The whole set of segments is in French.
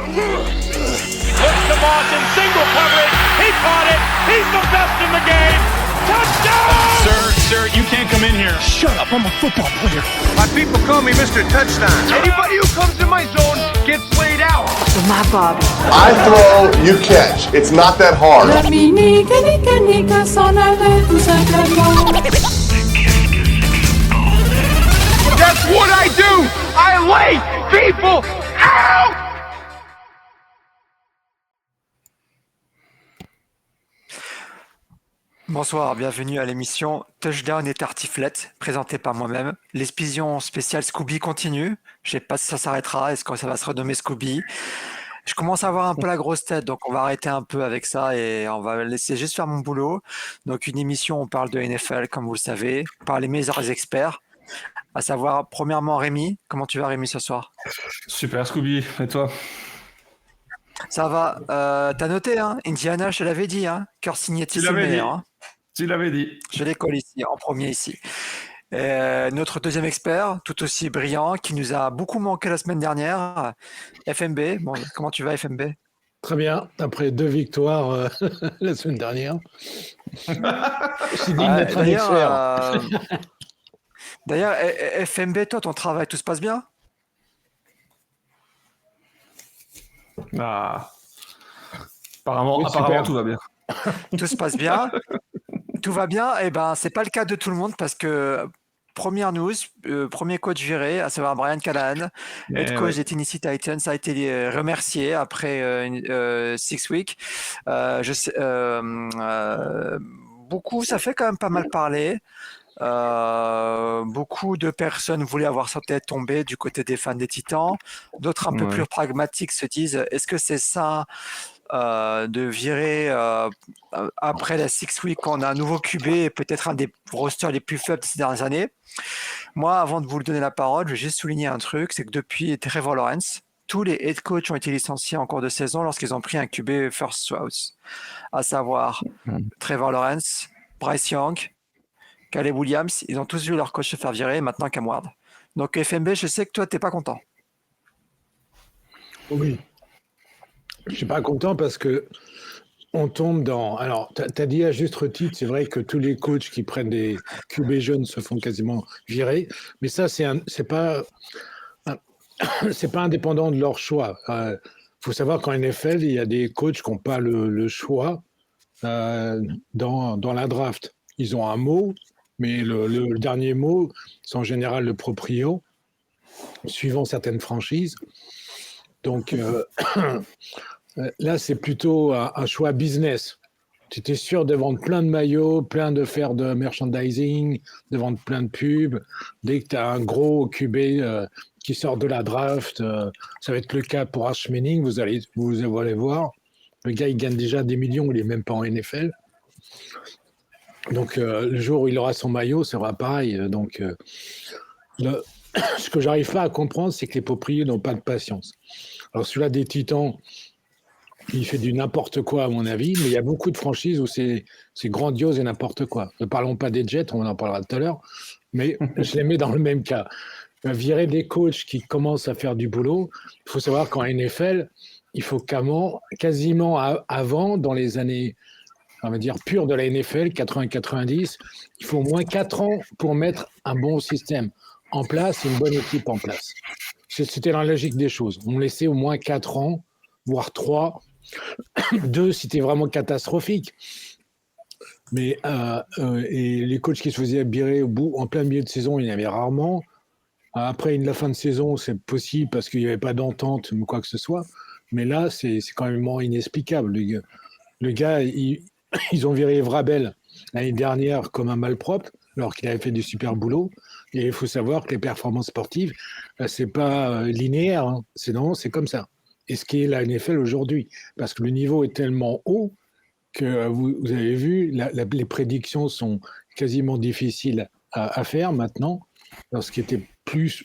Looks to Moss in single coverage. He caught it. He's the best in the game. Touchdown! Sir, you can't come in here. Shut up, I'm a football player. My people call me Mr. Touchdown. Anybody who comes in my zone gets laid out. My Bobby. I throw, you catch. It's not that hard. That's what I do. I lay people out. Bonsoir, bienvenue à l'émission Touchdown et Tartiflette, présentée par moi-même. L'expédition spéciale Scooby continue. Je sais pas si ça s'arrêtera, est-ce que ça va se renommer Scooby? Je commence à avoir un peu la grosse tête, donc on va arrêter un peu avec ça et on va laisser juste faire mon boulot. Donc une émission, on parle de NFL, comme vous le savez, par les meilleurs experts, à savoir premièrement Rémi. Comment tu vas Rémi ce soir? Super Scooby, et toi? Ça va, t'as noté, hein? Indiana, je te l'avais dit, hein? Cœur signé, c'est le meilleur. Hein? Tu l'avais dit. Je les colle ici, en premier ici. Notre deuxième expert, tout aussi brillant, qui nous a beaucoup manqué la semaine dernière, FMB. Bon, comment tu vas, FMB? Très bien, après 2 victoires la semaine dernière. C'est digne d'être un expert. D'ailleurs, FMB, toi, ton travail, tout se passe bien? Ah. Apparemment, tout va bien. Tout se passe bien. Tout va bien. Eh ben, c'est pas le cas de tout le monde parce que première news, premier coach viré, à savoir Brian Callahan, head coach des Tennessee Titans, a été remercié après 6 weeks. Je sais, beaucoup, ça fait quand même pas mal parler. Beaucoup de personnes voulaient avoir sa tête tombée du côté des fans des Titans. D'autres un peu plus pragmatiques se disent est-ce que c'est ça de virer après la 6 week on a un nouveau QB et peut-être un des rosters les plus faibles de ces dernières années. Moi, avant de vous le donner la parole, je vais juste souligner un truc, c'est que depuis Trevor Lawrence, tous les head coachs ont été licenciés en cours de saison lorsqu'ils ont pris un QB first round, à savoir Trevor Lawrence, Bryce Young, Caleb Williams, ils ont tous vu leur coach se faire virer, maintenant Cam Ward. Donc FMB, je sais que toi, t'es pas content. Oui. Je suis pas content parce que on tombe dans... Alors, tu as dit à juste titre, c'est vrai que tous les coachs qui prennent des QB jeunes se font quasiment virer, mais ça, c'est pas indépendant de leur choix. Faut savoir qu'en NFL, il y a des coachs qui n'ont pas le choix dans la draft. Ils ont un mot, mais le dernier mot, c'est en général le proprio, suivant certaines franchises. Donc là, c'est plutôt un choix business. Tu étais sûr de vendre plein de maillots, plein de faire de merchandising, de vendre plein de pubs. Dès que tu as un gros QB qui sort de la draft, ça va être le cas pour Arch Manning, vous allez voir. Le gars, il gagne déjà des millions, il n'est même pas en NFL. Donc, le jour où il aura son maillot, ça sera pareil. Donc, ce que j'arrive pas à comprendre, c'est que les propriétaires n'ont pas de patience. Alors, celui-là des Titans, il fait du n'importe quoi, à mon avis, mais il y a beaucoup de franchises où c'est grandiose et n'importe quoi. Ne parlons pas des Jets, on en parlera tout à l'heure, mais je les mets dans le même cas. Virer des coachs qui commencent à faire du boulot, il faut savoir qu'en NFL, il faut quasiment avant, dans les années, on va dire, pures de la NFL, 80-90, il faut au moins 4 ans pour mettre un bon système en place, une bonne équipe en place. C'était la logique des choses. On laissait au moins 4 ans, voire 3. 2, c'était vraiment catastrophique. Mais et les coachs qui se faisaient virer en plein milieu de saison, il y en avait rarement. Après la fin de saison, c'est possible parce qu'il n'y avait pas d'entente ou quoi que ce soit. Mais là, c'est quand même inexplicable. Le gars, ils ont viré Vrabel l'année dernière comme un malpropre, alors qu'il avait fait du super boulot. Et il faut savoir que les performances sportives, c'est pas linéaire. Hein. C'est comme ça. Et ce qui est la NFL aujourd'hui, parce que le niveau est tellement haut que vous avez vu, les prédictions sont quasiment difficiles à faire maintenant, ce qui était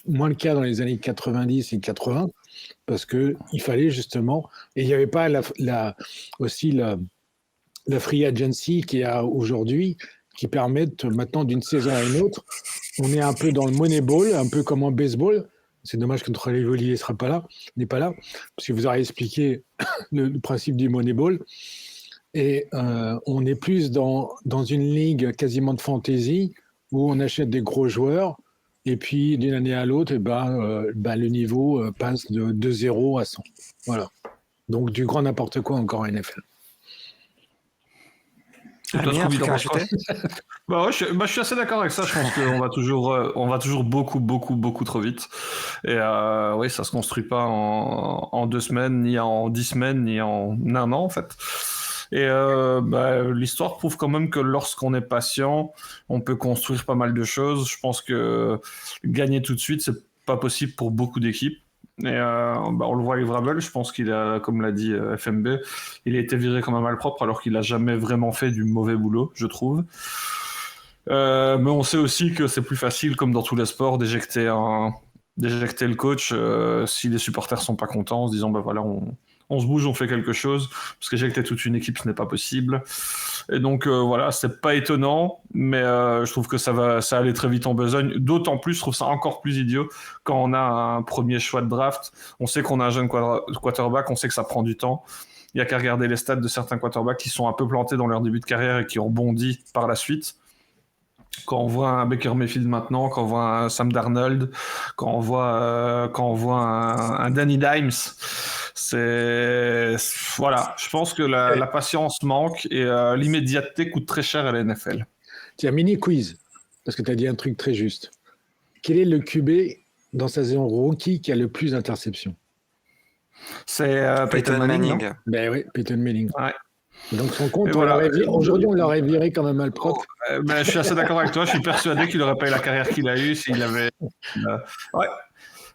moins le cas dans les années 90 et 80, parce qu'il fallait justement, et il n'y avait pas aussi la free agency qu'il y a aujourd'hui, qui permettent maintenant d'une saison à une autre, on est un peu dans le moneyball, un peu comme en baseball, C'est dommage que notre Olivier n'est pas là, parce que vous aurez expliqué le principe du Moneyball. Et on est plus dans une ligue quasiment de fantasy où on achète des gros joueurs et puis d'une année à l'autre, le niveau passe de 0 à 100. Voilà. Donc du grand n'importe quoi encore en NFL. Amir, un truc à rajouter? Je suis assez d'accord avec ça. Je pense qu'on va toujours beaucoup trop vite. Et oui, ça se construit pas en 2 semaines, ni en 10 semaines, ni en 1 an en fait. Et l'histoire prouve quand même que lorsqu'on est patient, on peut construire pas mal de choses. Je pense que gagner tout de suite, c'est pas possible pour beaucoup d'équipes. Et on le voit avec Vrabel, je pense qu'il a, comme l'a dit FMB, il a été viré comme un malpropre alors qu'il a jamais vraiment fait du mauvais boulot, je trouve. Mais on sait aussi que c'est plus facile, comme dans tous les sports, d'éjecter le coach si les supporters sont pas contents, en se disant on se bouge, on fait quelque chose, parce qu'éjecter toute une équipe, ce n'est pas possible. Et donc c'est pas étonnant, mais je trouve que ça allait très vite en besogne. D'autant plus, je trouve ça encore plus idiot quand on a un premier choix de draft. On sait qu'on a un jeune quarterback, on sait que ça prend du temps. Il n'y a qu'à regarder les stats de certains quarterbacks qui sont un peu plantés dans leur début de carrière et qui ont bondi par la suite. Quand on voit un Baker Mayfield maintenant, quand on voit un Sam Darnold, quand on voit un Danny Dimes, je pense que la patience manque et l'immédiateté coûte très cher à la NFL. Tiens, mini quiz, parce que tu as dit un truc très juste. Quel est le QB dans sa saison rookie qui a le plus d'interceptions? C'est Peyton Manning. Ben oui, Peyton Manning. Ouais. Donc son compte, aujourd'hui, on l'aurait viré comme un malpropre. Je suis assez d'accord avec toi. Je suis persuadé qu'il n'aurait pas eu la carrière qu'il a eue s'il avait. Ouais.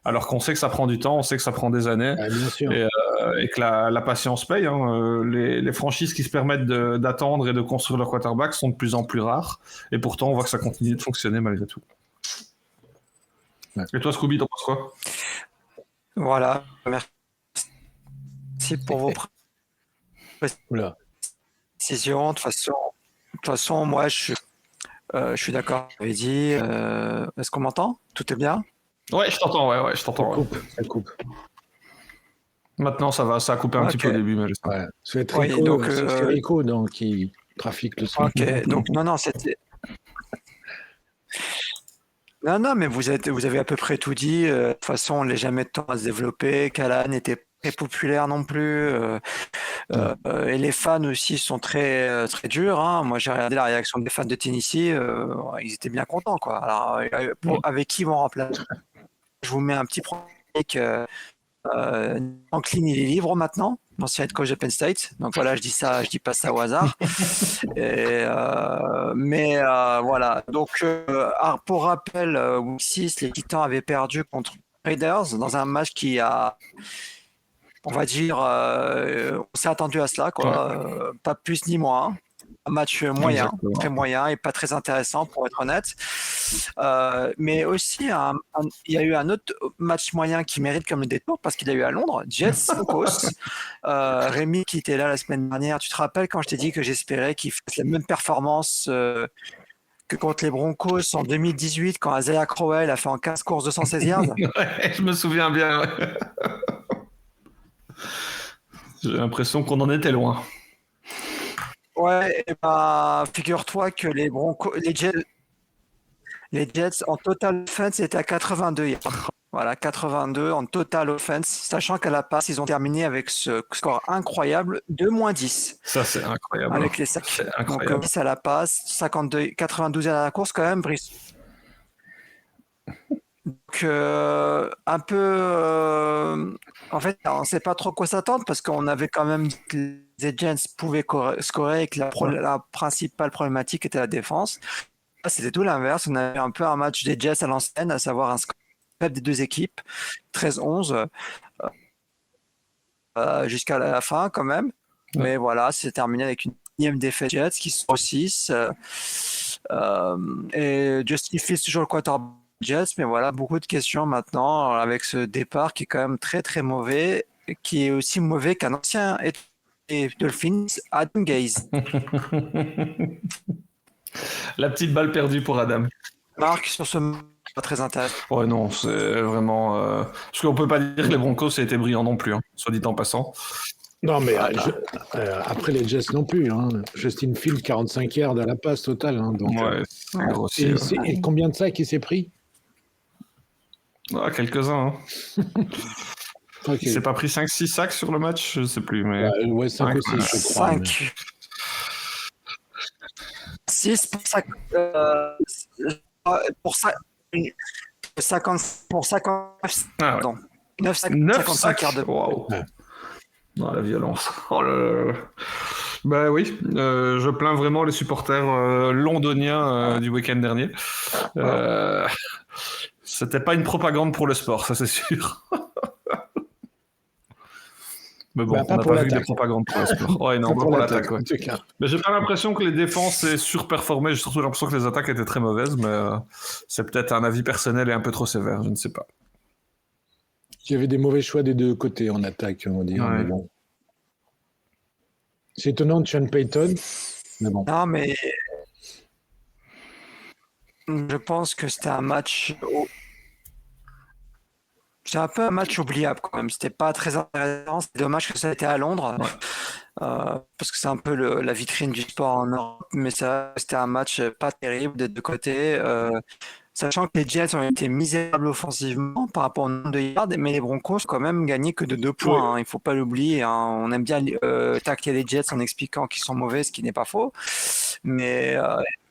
Alors qu'on sait que ça prend du temps, on sait que ça prend des années. Ah, bien sûr. Et que la patience paye. Hein. Les franchises qui se permettent d'attendre et de construire leur quarterback sont de plus en plus rares. Et pourtant, on voit que ça continue de fonctionner malgré tout. Ouais. Et toi, Scooby, t'en penses quoi? Voilà. Merci pour vos précisions. De toute façon, moi, je suis d'accord. J'avais dit. Est-ce qu'on m'entend? Tout est bien? Ouais, je t'entends. Ouais, je t'entends. Ça coupe. Maintenant, ça va. Ça a coupé un petit peu au début, mais c'est Rico qui trafique le son. Ok. Donc non, c'était. Non, mais vous avez à peu près tout dit. De toute façon, on ne laisse jamais de temps à se développer. Callahan n'était très populaire non plus. Et les fans aussi sont très, très durs. Hein. Moi, j'ai regardé la réaction des fans de Tennessee. Ils étaient bien contents, quoi. Alors, avec qui ils vont remplacer? Je vous mets un petit pronostic. Franklin, il est libre maintenant, l'ancien head coach de Penn State. Donc voilà, je dis pas ça au hasard. Mais voilà. Donc pour rappel, Week 6, les Titans avaient perdu contre Raiders dans un match qui a, on va dire, on s'est attendu à cela, quoi. Pas plus ni moins. Un match moyen, exactement. Très moyen et pas très intéressant pour être honnête. Mais aussi, il y a eu un autre match moyen qui mérite comme le détour parce qu'il a eu à Londres, Jets Broncos. Rémi qui était là la semaine dernière, tu te rappelles quand je t'ai dit que j'espérais qu'il fasse la même performance que contre les Broncos en 2018 quand Isaiah Crowell a fait en 15 courses 216 yards? Ouais, je me souviens bien. Ouais. J'ai l'impression qu'on en était loin. Ouais, figure-toi que les Jets en total offense étaient à 82 yards. Voilà, 82 en total offense, sachant qu'à la passe, ils ont terminé avec ce score incroyable de -10. Ça, c'est incroyable. Avec les sacs. C'est incroyable. Donc, 10 à la passe, 92 à la course, quand même, Brice. Donc, un peu. En fait, on ne sait pas trop quoi s'attendre parce qu'on avait quand même dit que les Giants pouvaient scorer et que la principale problématique était la défense. Là, c'était tout l'inverse. On avait un peu un match des Jets à l'ancienne, à savoir un score des deux équipes, 13-11, jusqu'à la fin quand même. Ouais. Mais voilà, c'est terminé avec une 9e défaite Jets qui sont 6. Et Justin Fields toujours le quarterback Jets, mais voilà, beaucoup de questions maintenant avec ce départ qui est quand même très très mauvais, qui est aussi mauvais qu'un ancien Dolphins, Adam Gaze. La petite balle perdue pour Adam. Marc, sur ce pas très intéressant. Ouais, non, c'est vraiment. Parce qu'on peut pas dire que les Broncos ça a été brillant non plus, hein, soit dit en passant. Non, mais après les Jets non plus. Hein. Justin Field, 45 yards à la passe totale. Hein, donc, Ouais, c'est grossier. et combien de sacs il s'est pris? Quelques-uns. Hein. Okay. Il s'est pas pris 5-6 sacs sur le match, je sais plus. Mais... ouais, 5 ou 6, je crois. 5. 6 pour ça. Pour 50. Pardon. 9 sacs, 55 yards de. Waouh. Ouais. Non, la violence. Oh là là. Bah oui, je plains vraiment les supporters londoniens du week-end dernier. C'était pas une propagande pour le sport, ça c'est sûr. Mais bon, on n'a pas vu de propagande pour le sport. Ouais, non, pas pour l'attaque. Ouais. Mais j'ai pas l'impression que les défenses aient surperformé. J'ai surtout l'impression que les attaques étaient très mauvaises, mais c'est peut-être un avis personnel et un peu trop sévère, je ne sais pas. Il y avait des mauvais choix des deux côtés en attaque, on va dire. Ouais. Mais bon. C'est étonnant de Sean Payton, mais bon. Non, mais je pense que c'était un match. C'est un peu un match oubliable quand même. C'était pas très intéressant. C'est dommage que ça ait été à Londres, parce que c'est un peu la vitrine du sport en Europe. Mais c'était un match pas terrible des deux côtés. Sachant que les Jets ont été misérables offensivement par rapport au nombre de yards, mais les Broncos ont quand même gagné que de 2 points. Hein, il ne faut pas l'oublier. Hein. On aime bien tacler les Jets en expliquant qu'ils sont mauvais, ce qui n'est pas faux. Mais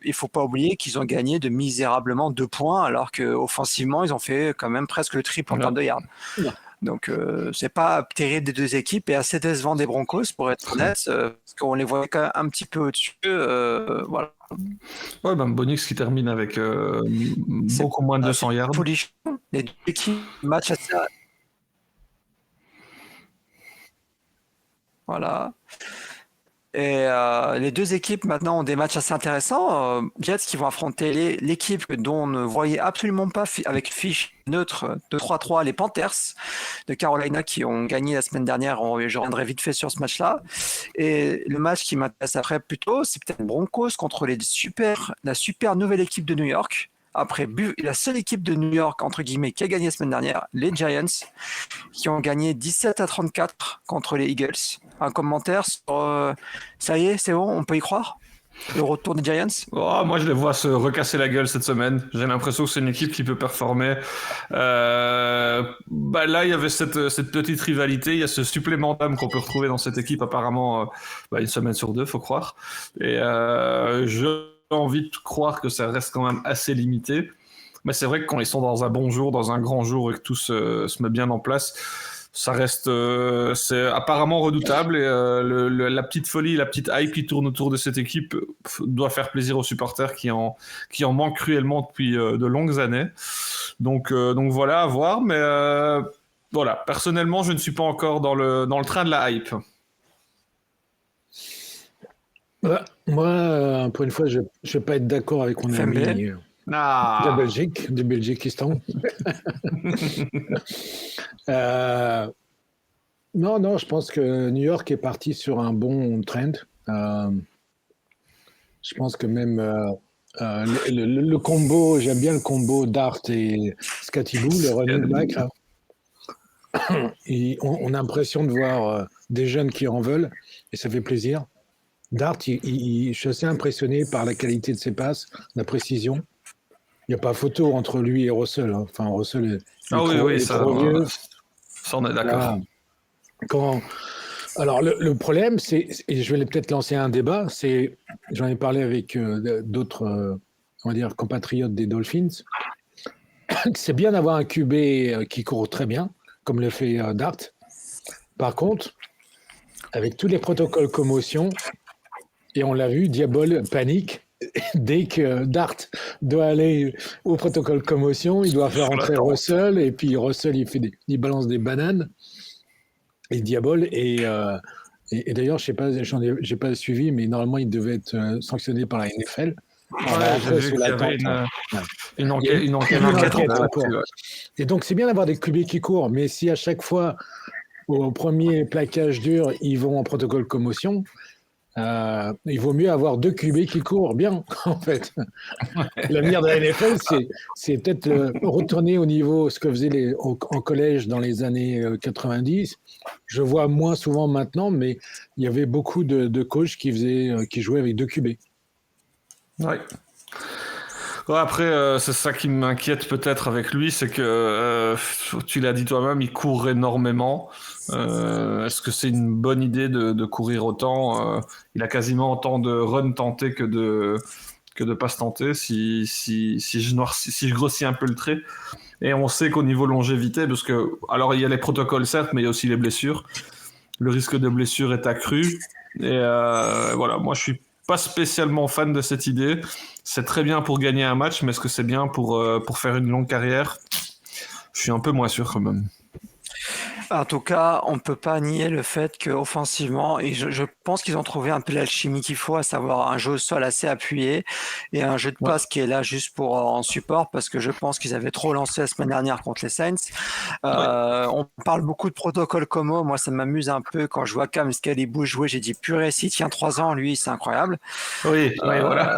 il ne faut pas oublier qu'ils ont gagné de misérablement 2 points, alors qu'offensivement, ils ont fait quand même presque le triple en termes de yards. Donc, c'est pas terrible des deux équipes et assez décevant des Broncos, pour être honnête, parce qu'on les voyait quand même un petit peu au-dessus. Voilà. Ouais, ben Bonix qui termine avec beaucoup moins de 200 yards. Les deux équipes match assez. Voilà. Et les deux équipes maintenant ont des matchs assez intéressants. Jets qui vont affronter l'équipe dont on ne voyait absolument pas avec fiche neutre de 3-3, les Panthers de Carolina qui ont gagné la semaine dernière. Je reviendrai vite fait sur ce match-là. Et le match qui m'intéresse après plutôt, c'est peut-être Broncos contre la super nouvelle équipe de New York. Après, la seule équipe de New York, entre guillemets, qui a gagné la semaine dernière, les Giants, qui ont gagné 17-34 contre les Eagles. Un commentaire sur ça y est, c'est bon, on peut y croire? Le retour des Giants? Moi, je les vois se recasser la gueule cette semaine. J'ai l'impression que c'est une équipe qui peut performer. Là, il y avait cette petite rivalité. Il y a ce supplément d'âme qu'on peut retrouver dans cette équipe, apparemment, une semaine sur 2, faut croire. Et j'ai envie de croire que ça reste quand même assez limité. Mais c'est vrai que quand ils sont dans un bon jour, dans un grand jour, et que tout se met bien en place, ça reste, c'est apparemment redoutable. Et la petite folie, la petite hype qui tourne autour de cette équipe doit faire plaisir aux supporters qui en manquent cruellement depuis de longues années. Donc voilà, à voir. Mais voilà, personnellement, je ne suis pas encore dans le train de la hype. Moi, pour une fois, je ne vais pas être d'accord avec mon ami de Belgique, du Belgiquistan. Non, je pense que New York est parti sur un bon trend. Je pense que même le combo, j'aime bien le combo Dart et Scatibou, le running back. On a l'impression de voir des jeunes qui en veulent et ça fait plaisir. Dart, je suis assez impressionné par la qualité de ses passes, la précision. Il n'y a pas photo entre lui et Russell. Hein. Enfin, Russell est trop vieux. Ça, on est d'accord. Alors, le problème, c'est, et je vais peut-être lancer un débat, j'en ai parlé avec d'autres on va dire, compatriotes des Dolphins, c'est bien d'avoir un QB qui court très bien, comme le fait Dart. Par contre, avec tous les protocoles commotion, et on l'a vu, Diabol panique. Dès que Dart doit aller au protocole commotion, il doit faire entrer Russell, et puis Russell, il balance des bananes, et Diabol, et d'ailleurs, je sais pas, j'ai pas suivi, mais normalement, il devait être sanctionné par la NFL. J'ai vu qu'il y avait une enquête en cours. Et donc, c'est bien d'avoir des QB qui courent, mais si à chaque fois, au premier plaquage dur, ils vont en protocole commotion, il vaut mieux avoir 2 QB qui courent bien, en fait. L'avenir de la NFL, c'est peut-être retourner au niveau, ce que faisaient en collège dans les années 90. Je vois moins souvent maintenant, mais il y avait beaucoup de coachs qui jouaient avec 2 QB. Ouais. Ouais, après, c'est ça qui m'inquiète peut-être avec lui, c'est que tu l'as dit toi-même, il court énormément. Est-ce que c'est une bonne idée de courir autant? Il a quasiment autant de runs tentés que de passes tentées si je grossis un peu le trait. Et on sait qu'au niveau longévité, parce que alors il y a les protocoles certes, mais il y a aussi les blessures. Le risque de blessure est accru. Et voilà, moi je suis pas spécialement fan de cette idée. C'est très bien pour gagner un match, mais est-ce que c'est bien pour faire une longue carrière? Je suis un peu moins sûr quand même. En tout cas, on ne peut pas nier le fait qu'offensivement, et je pense qu'ils ont trouvé un peu l'alchimie qu'il faut, à savoir un jeu au sol assez appuyé et un jeu de passe qui est là juste pour en support, parce que je pense qu'ils avaient trop lancé la semaine dernière contre les Saints. On parle beaucoup de protocole Como. Moi, ça m'amuse un peu quand je vois Cam Scalibou jouer. J'ai dit, purée, s'il tient 3 ans, lui, c'est incroyable. Oui, voilà.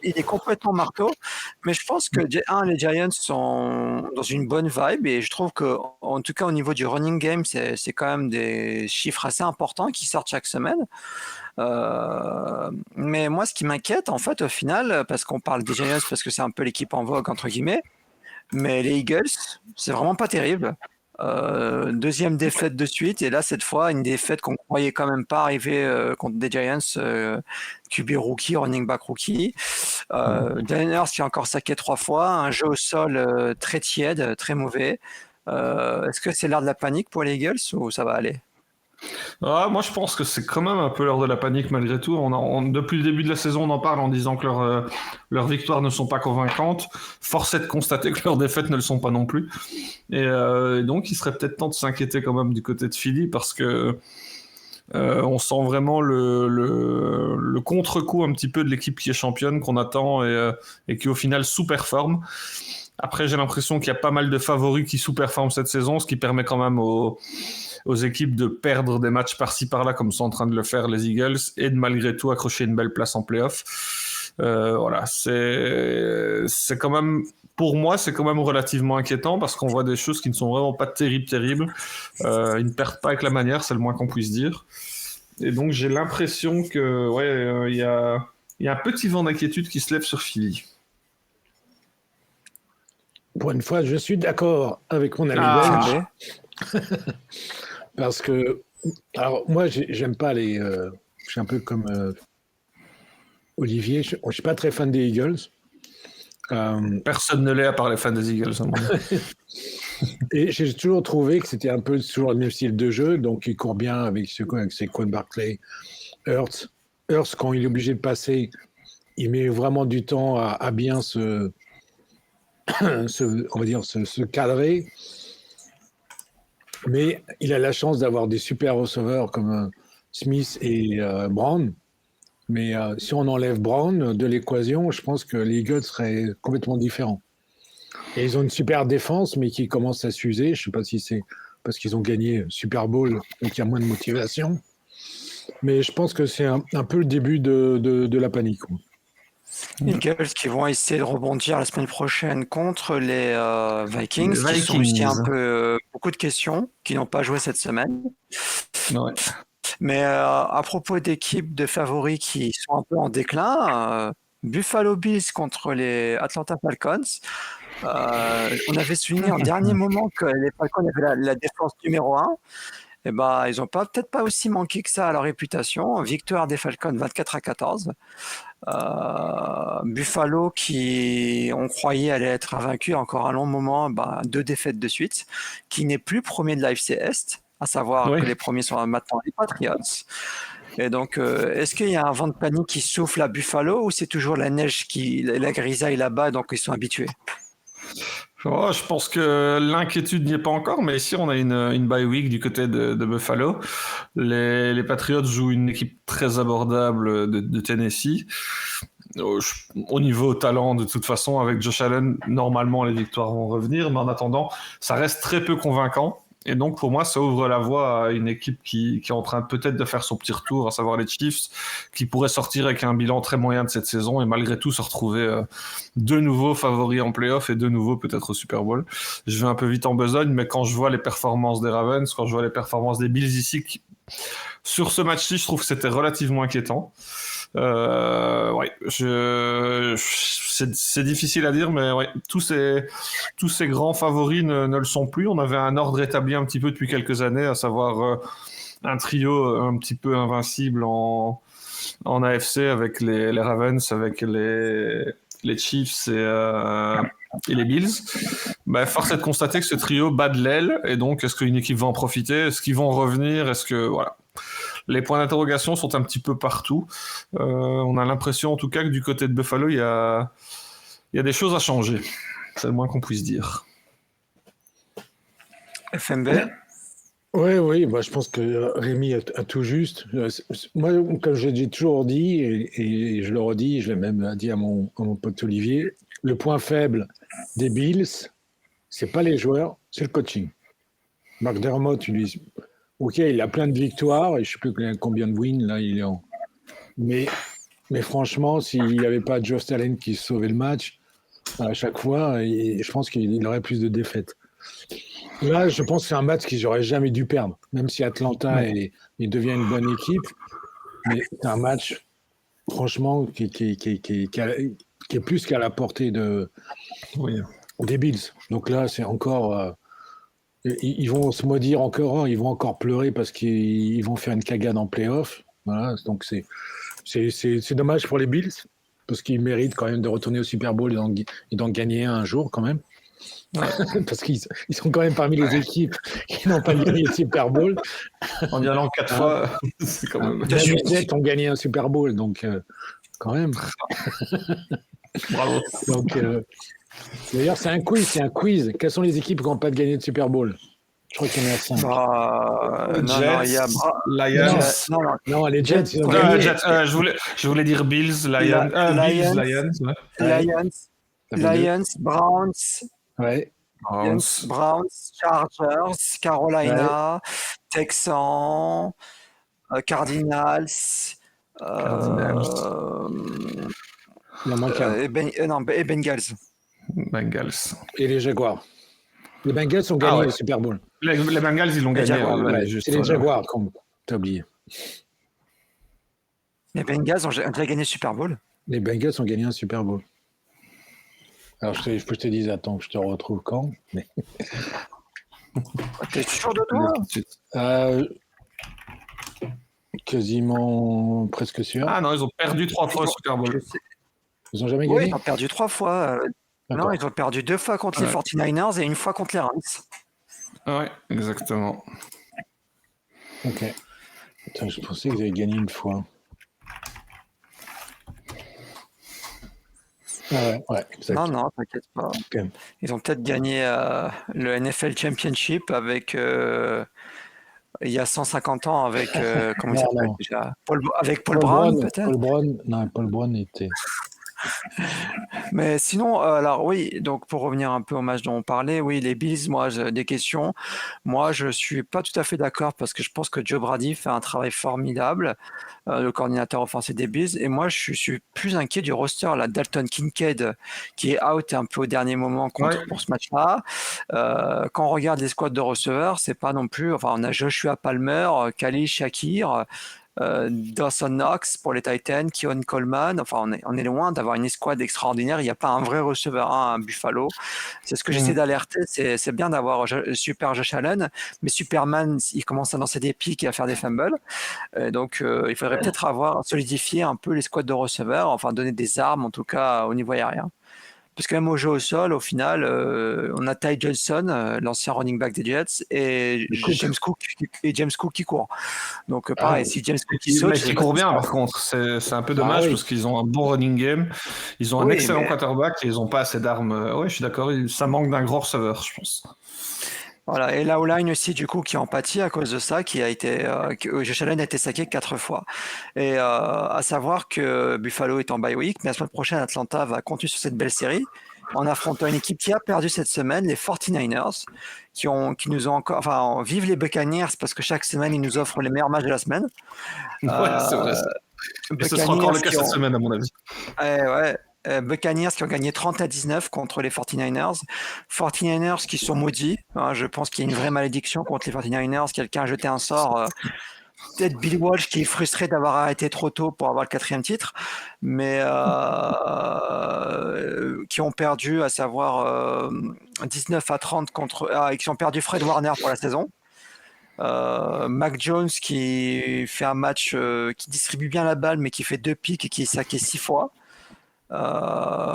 Il est complètement marteau, mais je pense que les Giants sont dans une bonne vibe et je trouve que, en tout cas au niveau du running game, c'est quand même des chiffres assez importants qui sortent chaque semaine. Mais moi, ce qui m'inquiète, en fait, au final, parce qu'on parle des Giants parce que c'est un peu l'équipe en vogue entre guillemets, mais les Eagles, c'est vraiment pas terrible. Deuxième défaite de suite, et là cette fois une défaite qu'on croyait quand même pas arriver contre des Giants, QB rookie, running back rookie, Daniels qui a encore saqué 3 fois, un jeu au sol très tiède, très mauvais. Est-ce que c'est l'heure de la panique pour les Eagles ou ça va aller? Moi, je pense que c'est quand même un peu l'heure de la panique malgré tout. Depuis le début de la saison, on en parle en disant que leurs victoires ne sont pas convaincantes. Force est de constater que leurs défaites ne le sont pas non plus. Et donc, il serait peut-être temps de s'inquiéter quand même du côté de Philly parce que on sent vraiment le contre-coup un petit peu de l'équipe qui est championne, qu'on attend et qui au final sous-performe. Après, j'ai l'impression qu'il y a pas mal de favoris qui sous-performent cette saison, ce qui permet quand même aux équipes de perdre des matchs par-ci par-là comme sont en train de le faire les Eagles et de malgré tout accrocher une belle place en play-off. Voilà, c'est quand même, pour moi, c'est quand même relativement inquiétant parce qu'on voit des choses qui ne sont vraiment pas terribles. Ils ne perdent pas avec la manière, c'est le moins qu'on puisse dire. Et donc j'ai l'impression que il y a un petit vent d'inquiétude qui se lève sur Philly. Pour une fois, je suis d'accord avec mon ami belge. Parce que, alors moi, j'aime pas je suis un peu comme Olivier, je suis pas très fan des Eagles. Personne ne l'est à part les fans des Eagles. Et j'ai toujours trouvé que c'était un peu toujours le même style de jeu, donc il court bien avec Saquon Barkley, Hurts, quand il est obligé de passer, il met vraiment du temps à bien se cadrer. Mais il a la chance d'avoir des super receveurs comme Smith et Brown. Mais si on enlève Brown de l'équation, je pense que les Eagles seraient complètement différents. Et ils ont une super défense, mais qui commence à s'user. Je ne sais pas si c'est parce qu'ils ont gagné Super Bowl et qu'il y a moins de motivation. Mais je pense que c'est un peu le début de la panique. Les Eagles qui vont essayer de rebondir la semaine prochaine contre les Vikings, qui sont aussi un peu beaucoup de questions, qui n'ont pas joué cette semaine. Ouais. Mais à propos d'équipes de favoris qui sont un peu en déclin, Buffalo Bills contre les Atlanta Falcons. On avait souligné en dernier moment que les Falcons avaient la défense numéro 1. Eh ben, ils n'ont peut-être pas aussi manqué que ça à leur réputation. Victoire des Falcons 24-14. Buffalo, qui on croyait allait être vaincu encore un long moment, 2 défaites de suite, qui n'est plus premier de l'AFC Est, à savoir que les premiers sont maintenant les Patriots. Et donc, est-ce qu'il y a un vent de panique qui souffle à Buffalo ou c'est toujours la neige la grisaille là-bas, donc ils sont habitués? Je pense que l'inquiétude n'y est pas encore, mais ici on a une bye week du côté de Buffalo. Les Patriots jouent une équipe très abordable de Tennessee. Au niveau talent, de toute façon, avec Josh Allen, normalement les victoires vont revenir, mais en attendant, ça reste très peu convaincant. Et donc, pour moi, ça ouvre la voie à une équipe qui est en train peut-être de faire son petit retour, à savoir les Chiefs, qui pourraient sortir avec un bilan très moyen de cette saison et malgré tout se retrouver de nouveau favoris en playoff et de nouveau peut-être au Super Bowl. Je vais un peu vite en besogne, mais quand je vois les performances des Ravens, quand je vois les performances des Bills ici, sur ce match-ci, je trouve que c'était relativement inquiétant. Ouais, c'est difficile à dire, mais ouais, tous ces grands favoris ne le sont plus. On avait un ordre établi un petit peu depuis quelques années, à savoir un trio un petit peu invincible en AFC avec les Ravens, avec les Chiefs et les Bills. Bah, force est de constater que ce trio bat de l'aile, et donc est-ce qu'une équipe va en profiter? Est-ce qu'ils vont revenir? Est-ce que voilà. Les points d'interrogation sont un petit peu partout. On a l'impression, en tout cas, que du côté de Buffalo, il y a des choses à changer. C'est le moins qu'on puisse dire. FMB. Oui, bah, je pense que Rémi a tout juste. Moi, comme j'ai toujours dit, et je le redis, je l'ai même dit à mon pote Olivier, le point faible des Bills, c'est pas les joueurs, c'est le coaching. McDermott, ok, il a plein de victoires, et je ne sais plus combien de wins, là, il est en... Mais franchement, s'il n'y avait pas Josh Allen qui sauvait le match, à chaque fois, je pense qu'il aurait plus de défaites. Là, je pense que c'est un match qu'ils n'auraient jamais dû perdre, même si Atlanta il devient une bonne équipe. Mais c'est un match, franchement, qui est plus qu'à la portée des Bills. Donc là, c'est encore... ils vont se maudire encore, ils vont encore pleurer parce qu'ils vont faire une cagade en play-off. Voilà, donc c'est dommage pour les Bills, parce qu'ils méritent quand même de retourner au Super Bowl et d'en gagner un jour quand même. Parce qu'ils sont quand même parmi les équipes qui n'ont pas gagné le Super Bowl. En y allant 4 fois, c'est quand même... Les Jets ont gagné un Super Bowl, donc quand même. Bravo. Donc, d'ailleurs, c'est un quiz. Quelles sont les équipes qui n'ont pas gagné de Super Bowl? Je crois qu'il y en a 5. Non, il y a Lions. Non, les Jets, ils ont gagné. Jets, je voulais dire Bills, Lions. Lions, Browns. Ouais. Browns, Chargers, Carolina, Texans, Cardinals. Il en manque un. Et Bengals. Bengals. Et les Jaguars. Les Bengals ont gagné le Super Bowl. Les Bengals, ils l'ont gagné. C'est les Jaguars, comme tu as oublié. Les Bengals ont déjà gagné le Super Bowl. Les Bengals ont gagné un Super Bowl. Alors, je te dis, attends, que je te retrouve quand. Mais... T'es sûr de toi? Quasiment presque sûr. Ah non, ils ont perdu 3 fois au Super Bowl. Ils n'ont jamais gagné? Oui, ils ont perdu 3 fois. Non, ils ont perdu 2 fois contre les 49ers et 1 fois contre les Rams. Oui, exactement. Ok. Attends, je pensais qu'ils avaient gagné une fois. Ouais, exact. Non, t'inquiète pas. Okay. Ils ont peut-être gagné le NFL Championship avec il y a 150 ans avec comment il s'appelle déjà avec Paul Brown peut-être. Paul Brown était. Mais sinon, alors oui, donc pour revenir un peu au match dont on parlait, oui, les Bills, moi, j'ai des questions. Moi, je suis pas tout à fait d'accord parce que je pense que Joe Brady fait un travail formidable, le coordinateur offensif des Bills. Et moi, je suis plus inquiet du roster, là, Dalton Kincaid, qui est out un peu au dernier moment pour ce match-là. Quand on regarde les squads de receveurs, c'est pas non plus. Enfin, on a Joshua Palmer, Khalil Shakir. Dawson Knox pour les Titans, Keon Coleman, enfin on est loin d'avoir une escouade extraordinaire, il n'y a pas un vrai receveur à Buffalo, c'est ce que j'essaie d'alerter, c'est bien d'avoir super Josh Allen, mais Superman il commence à lancer des pics et à faire des fumbles, donc il faudrait peut-être solidifier un peu les squads de receveurs, enfin donner des armes en tout cas au niveau aérien. Parce que même au jeu au sol, au final, on a Ty Johnson, l'ancien running back des Jets, et James Cook qui court. Donc pareil, si James Cook saute... Mais qui court bien par contre, c'est un peu dommage parce qu'ils ont un bon running game, ils ont un excellent quarterback et ils n'ont pas assez d'armes. Ouais, je suis d'accord, ça manque d'un gros receveur, je pense. Voilà, et la O-line aussi, du coup, qui en pâtit à cause de ça, Josh Allen a été saqué 4 fois. Et à savoir que Buffalo est en bye week, mais la semaine prochaine, Atlanta va continuer sur cette belle série. en affrontant une équipe qui a perdu cette semaine, les 49ers, qui nous ont encore, enfin, vive les Buccaneers parce que chaque semaine ils nous offrent les meilleurs matchs de la semaine. Ouais, c'est vrai. Et ce sera encore le cas cette semaine, à mon avis. Ouais. Buccaneers qui ont gagné 30-19 contre les 49ers. 49ers qui sont maudits. Je pense qu'il y a une vraie malédiction contre les 49ers. Quelqu'un a jeté un sort. Peut-être Bill Walsh qui est frustré d'avoir arrêté trop tôt pour avoir le 4e titre, mais qui ont perdu, à savoir 19-30 qui ont perdu Fred Warner pour la saison. Mac Jones qui fait un match qui distribue bien la balle mais qui fait 2 picks et qui est saqué 6 fois.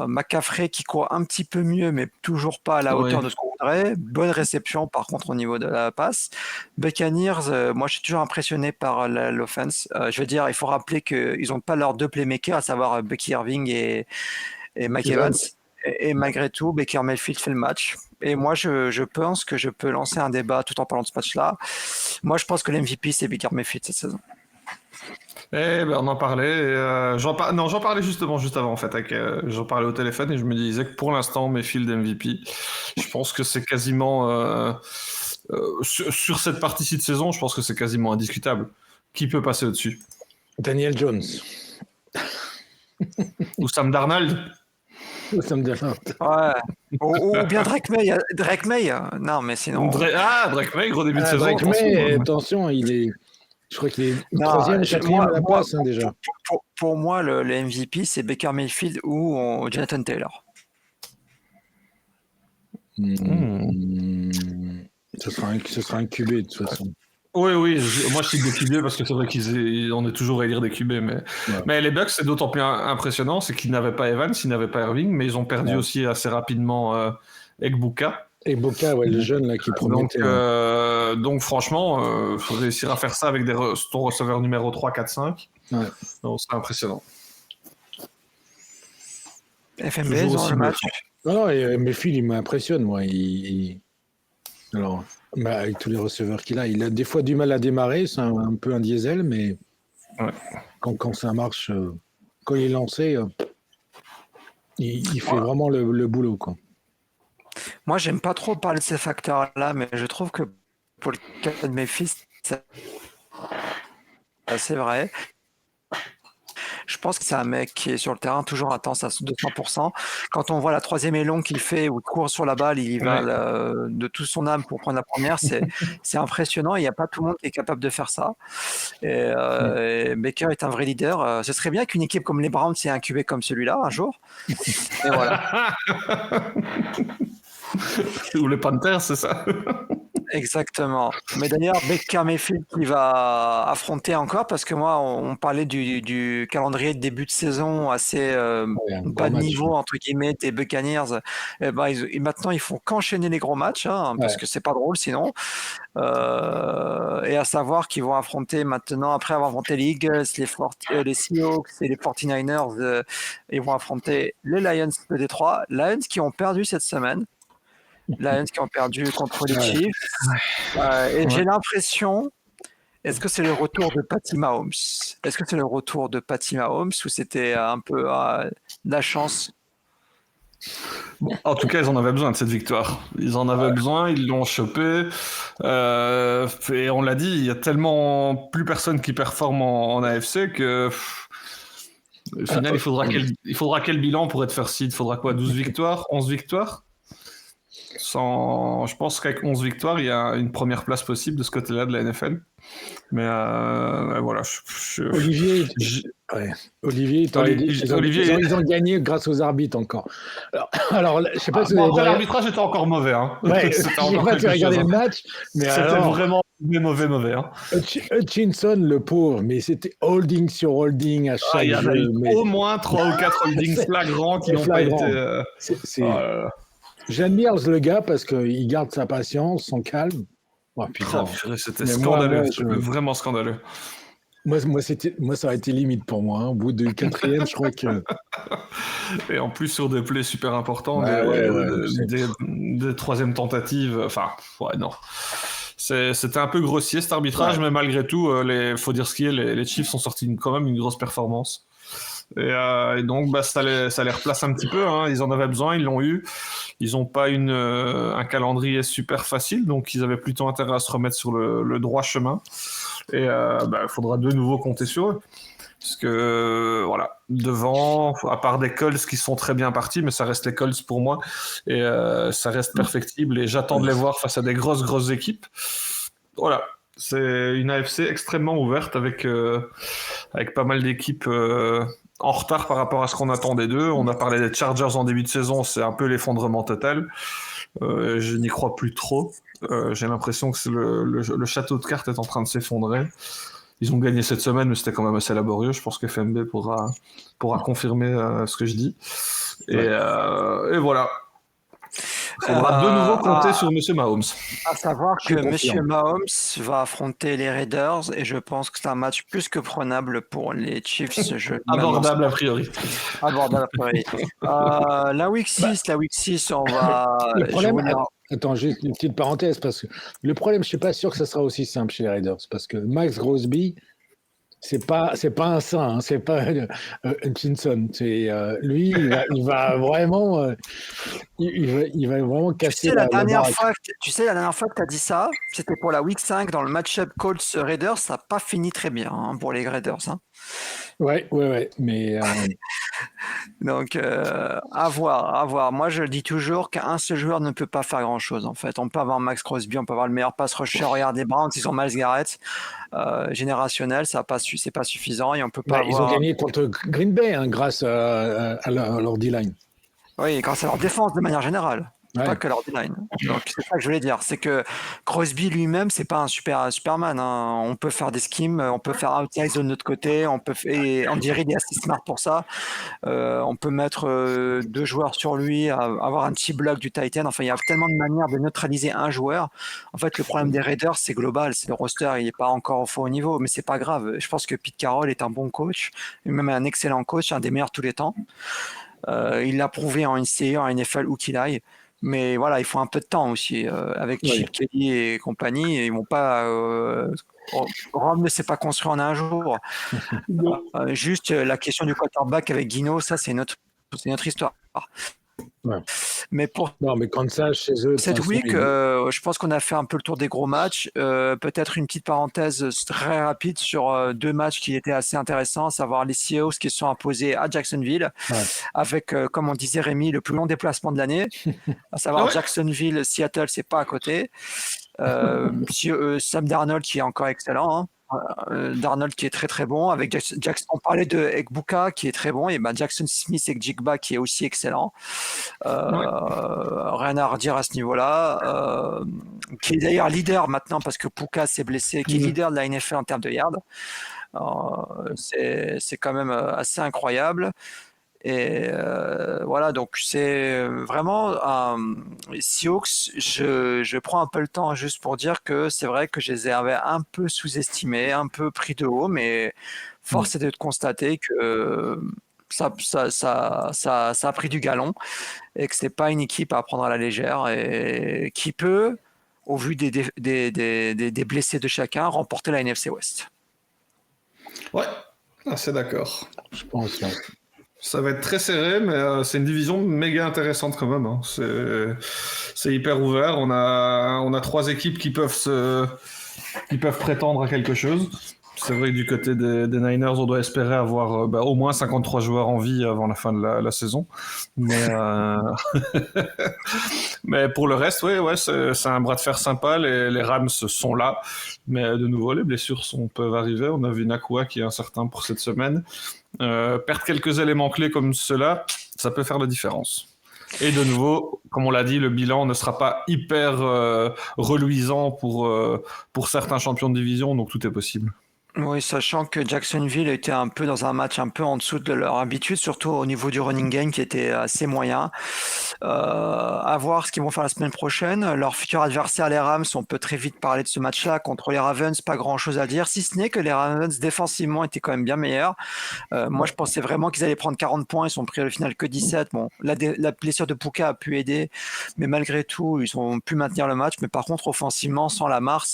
McCaffrey qui court un petit peu mieux mais toujours pas à la hauteur de ce qu'on voudrait. Bonne réception par contre au niveau de la passe. Buccaneers, moi je suis toujours impressionné par l'offense. Je veux dire, il faut rappeler qu'ils n'ont pas leurs 2 playmakers, à savoir Bucky Irving et Mike Evans. Et malgré tout, Baker Mayfield fait le match. Et moi, je pense que je peux lancer un débat tout en parlant de ce match-là. Moi, je pense que l'MVP, c'est Baker Mayfield cette saison. Eh ben, on en parlait. J'en parlais justement juste avant, en fait. J'en parlais au téléphone et je me disais que pour l'instant, Mayfield MVP, je pense que c'est quasiment... sur cette partie-ci de saison, je pense que c'est quasiment indiscutable. Qui peut passer au-dessus? Daniel Jones. Ou Sam Darnold? Ouais. Ou bien Drake May. Non, mais sinon. Drake May, gros début de saison. Drake May, attention, je crois qu'il est 3e, 4e à la place déjà. Pour moi, le MVP, c'est Baker Mayfield ou Jonathan Taylor. Ce sera un QB de toute façon. Oui, moi je cite des QB parce que c'est vrai qu'on est toujours à lire des QB, mais les Bucks c'est d'autant plus impressionnant, c'est qu'ils n'avaient pas Evans, ils n'avaient pas Irving, mais ils ont perdu aussi assez rapidement Egbuka. Egbuka, le jeune là qui promettait. Donc franchement, faut réussir à faire ça avec ton receveur numéro 3, 4, 5. Ouais. Donc c'est impressionnant. FMB dans le match. Non, Mayfield il m'impressionne, moi. Alors, avec tous les receveurs qu'il a des fois du mal à démarrer, c'est un peu un diesel, mais quand ça marche, quand il est lancé, il fait vraiment le boulot, quoi. Moi, j'aime pas trop parler de ces facteurs-là, mais je trouve que pour le cas de Memphis, c'est vrai. Je pense que c'est un mec qui est sur le terrain toujours intense à 200%. Quand on voit la 3e et longue qu'il fait, où il court sur la balle, il y va de toute son âme pour prendre la première, c'est impressionnant. Il n'y a pas tout le monde qui est capable de faire ça. Et Baker est un vrai leader. Ce serait bien qu'une équipe comme les Browns ait un QB comme celui-là un jour. Et voilà. Ou les Panthers, c'est ça? Exactement. Mais d'ailleurs, Baker Mayfield qui va affronter encore, parce que moi, on parlait du calendrier de début de saison assez bas de niveau, entre guillemets, des Buccaneers. Maintenant, ils font qu'enchaîner les gros matchs, parce que c'est pas drôle sinon. Et à savoir qu'ils vont affronter maintenant, après avoir affronté les Eagles, les Seahawks et les 49ers, ils vont affronter les Lions de Détroit. Lions qui ont perdu cette semaine. Lions qui ont perdu contre les Chiefs. Et j'ai l'impression, est-ce que c'est le retour de Patty Mahomes? Est-ce que c'est le retour de Patty Mahomes ou c'était un peu de la chance? Bon, en tout cas, ils en avaient besoin de cette victoire. Ils en avaient besoin, ils l'ont chopé. Et on l'a dit, il y a tellement plus personne qui performe en AFC que... au final, il faudra quel bilan pour être faire seed? Il faudra quoi? 12 victoires? 11 victoires? Je pense qu'avec 11 victoires, il y a une première place possible de ce côté-là de la NFL. Mais voilà. Olivier, ils ont gagné grâce aux arbitres encore. Alors je sais pas si l'arbitrage était encore mauvais. Je sais pas si tu as regardé le match, mais c'était vraiment mauvais. Hutchinson, le pauvre, mais c'était holding sur holding à chaque jeu. Il y a au moins 3 ou 4 holdings flagrants qui n'ont pas été... J'admire le gars parce qu'il garde sa patience, son calme. Oh, putain. C'était scandaleux, vraiment scandaleux. Moi, ça aurait été limite pour moi. Au bout du 4e, je crois que... Et en plus, sur des plays super importants, des 3e tentatives. Enfin, non. C'était un peu grossier, cet arbitrage, mais malgré tout, faut dire ce qui est, les Chiefs ont sorti quand même une grosse performance. Et donc, ça les replace un petit peu. Hein. Ils en avaient besoin, ils l'ont eu. Ils n'ont pas un calendrier super facile, donc ils avaient plutôt intérêt à se remettre sur le droit chemin. Et il faudra de nouveau compter sur eux. Parce que, voilà, devant, à part des Colts qui sont très bien partis, mais ça reste les Colts pour moi, et ça reste perfectible, et j'attends de les voir face à des grosses équipes. Voilà, c'est une AFC extrêmement ouverte, avec pas mal d'équipes en retard par rapport à ce qu'on attendait d'eux. On a parlé des Chargers en début de saison, c'est un peu l'effondrement total. Je n'y crois plus trop. J'ai l'impression que le château de cartes est en train de s'effondrer. Ils ont gagné cette semaine, mais c'était quand même assez laborieux. Je pense que FMB pourra confirmer ce que je dis. Et voilà. Il faudra de nouveau compter sur M. Mahomes. À savoir que M. Mahomes va affronter les Raiders, et je pense que c'est un match plus que prenable pour les Chiefs. Abordable a priori. Abordable a priori. La Week 6, on va... Le problème... Attends, juste une petite parenthèse, parce que le problème, je suis pas sûr que ça sera aussi simple chez les Raiders, parce que Max Crosby, c'est pas un saint, hein, c'est pas Hutchinson. Lui, il va vraiment, il va vraiment casser la dernière fois. Tu sais, la dernière fois que tu as dit ça, c'était pour la Week 5 dans le match-up Colts Raiders. Ça n'a pas fini très bien pour les Raiders. Hein. Ouais, mais. Donc, à voir. Moi, je dis toujours qu'un seul joueur ne peut pas faire grand-chose, en fait. On peut avoir Max Crosby, on peut avoir le meilleur pass rusher. Regarde les Browns, ils ont Myles Garrett. Générationnel, c'est pas suffisant, et on peut pas avoir... Ils ont gagné contre Green Bay grâce à leur D-line. Oui, grâce à leur défense de manière générale. Ouais. Pas que leur D-line. Donc, c'est ça que je voulais dire. C'est que Crosby lui-même, c'est pas un Superman. Hein. On peut faire des schemes, on peut faire outside de notre côté, et Andy Reid est assez smart pour ça. On peut mettre 2 joueurs sur lui, avoir un petit bloc du Titan. Enfin, il y a tellement de manières de neutraliser un joueur. En fait, le problème des Raiders, c'est global. C'est le roster, il n'est pas encore au faux niveau, mais c'est pas grave. Je pense que Pete Carroll est un bon coach, et même un excellent coach, un des meilleurs tous les temps. Il l'a prouvé en NCAA, en NFL, où qu'il aille. Mais voilà, il faut un peu de temps aussi avec Chip Kelly et compagnie. Et ils vont pas. Rome ne s'est pas construit en un jour. Juste la question du quarterback avec Guino, ça c'est notre histoire. Ouais. Mais Kansas chez eux. Cette week, je pense qu'on a fait un peu le tour des gros matchs. Peut-être une petite parenthèse très rapide sur 2 matchs qui étaient assez intéressants, à savoir les Seahawks qui se sont imposés à Jacksonville, avec, comme on disait Rémi, le plus long déplacement de l'année, à savoir Jacksonville, Seattle, c'est pas à côté. Sam Darnold qui est encore excellent. Hein. Darnold qui est très très bon, avec Jackson, on parlait de Ekbuka qui est très bon, et Jackson Smith et Jigba qui est aussi excellent. Rien à redire à ce niveau-là. Qui est d'ailleurs leader maintenant parce que Puka s'est blessé, qui est leader de la NFL en termes de yards. C'est quand même assez incroyable. Et voilà, donc c'est vraiment Seahawks. Je prends un peu le temps juste pour dire que c'est vrai que je les avais un peu sous-estimés, un peu pris de haut, mais force est de constater que ça a pris du galon, et que c'est pas une équipe à prendre à la légère, et qui peut, au vu des blessés de chacun, remporter la NFC West. Ouais, assez d'accord. Je pense. Ouais. Ça va être très serré, mais c'est une division méga intéressante quand même. Hein. C'est hyper ouvert. On a 3 équipes qui peuvent prétendre à quelque chose. C'est vrai que du côté des Niners, on doit espérer avoir au moins 53 joueurs en vie avant la fin de la saison. Mais pour le reste, c'est un bras de fer sympa. Les Rams sont là. Mais de nouveau, les blessures peuvent arriver. On a vu Nakua qui est incertain pour cette semaine. Perdre quelques éléments clés comme cela, ça peut faire la différence. Et de nouveau, comme on l'a dit, le bilan ne sera pas hyper reluisant pour certains champions de division, donc tout est possible. Oui, sachant que Jacksonville était un peu dans un match un peu en dessous de leur habitude, surtout au niveau du running game qui était assez moyen. À voir ce qu'ils vont faire la semaine prochaine. Leur futur adversaire, les Rams, on peut très vite parler de ce match-là. Contre les Ravens, pas grand-chose à dire, si ce n'est que les Ravens défensivement étaient quand même bien meilleurs. Moi, je pensais vraiment qu'ils allaient prendre 40 points. Ils ont pris au final que 17. Bon, la blessure de Puka a pu aider, mais malgré tout, ils ont pu maintenir le match. Mais par contre, offensivement, sans Lamar,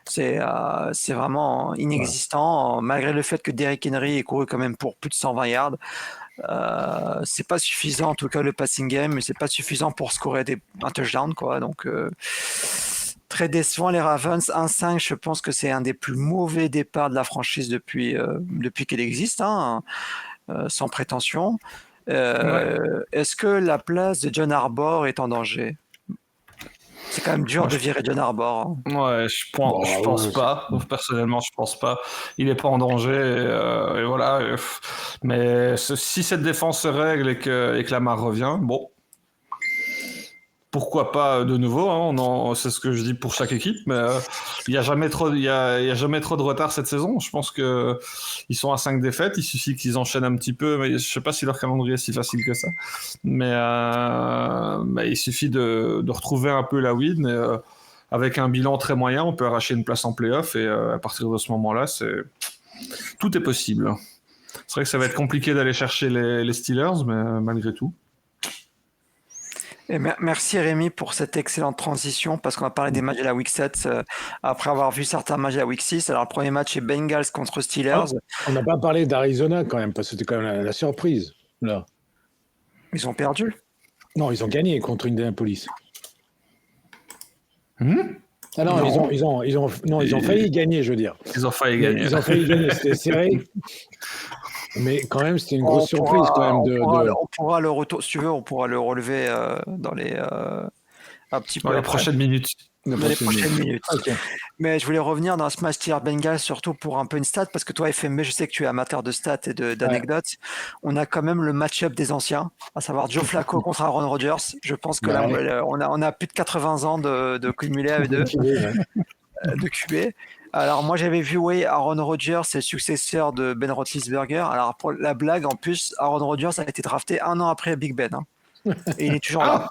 C'est vraiment inexistant, malgré le fait que Derrick Henry ait couru quand même pour plus de 120 yards. C'est pas suffisant, en tout cas le passing game, mais c'est pas suffisant pour scorer un touchdown, quoi. Donc très décevant les Ravens. 1-5, je pense que c'est un des plus mauvais départs de la franchise depuis qu'elle existe, hein, sans prétention. Est-ce que la place de John Harbaugh est en danger? C'est quand même dur de virer John Harbaugh. Ouais, je pense pas. Personnellement, je pense pas. Il est pas en danger. Et voilà. Mais si cette défense se règle et que Lamar revient, bon, pourquoi pas de nouveau, hein, c'est ce que je dis pour chaque équipe, mais il y a jamais trop de retard cette saison. Je pense que ils sont à 5 défaites, il suffit qu'ils enchaînent un petit peu, mais je sais pas si leur calendrier est si facile que ça. Mais il suffit de retrouver un peu la win et avec un bilan très moyen, on peut arracher une place en play-off et à partir de ce moment-là, tout est possible. C'est vrai que ça va être compliqué d'aller chercher les Steelers, mais malgré tout. Et merci Rémi pour cette excellente transition, parce qu'on va parler des matchs de la Week 7 après avoir vu certains matchs de la Week 6. Alors le premier match est Bengals contre Steelers. On n'a pas parlé d'Arizona quand même, parce que c'était quand même la surprise là. Ils ont perdu. Non, ils ont gagné contre Indianapolis. Ah non, Non. ils ont failli gagner, je veux dire. Ils ont failli gagner. Ils ont failli gagner, c'était serré. Mais quand même, c'était une grosse surprise quand même. On pourra le retour, si tu veux, on pourra le relever dans les un petit peu dans les après. prochaines minutes. Dans les prochaines minutes. Okay. Mais je voulais revenir dans ce match Steelers-Bengals surtout pour un peu une stat, parce que toi, FMB, je sais que tu es amateur de stats et d'anecdotes. Ouais. On a quand même le match-up des anciens, à savoir Joe Flacco contre Aaron Rodgers. Je pense que là, on a plus de 80 ans de cumulé avec deux, de QB. Alors moi j'avais vu Aaron Rodgers, c'est le successeur de Ben Roethlisberger. Alors pour la blague, en plus, Aaron Rodgers a été drafté 1 an après Big Ben. Et il est toujours là.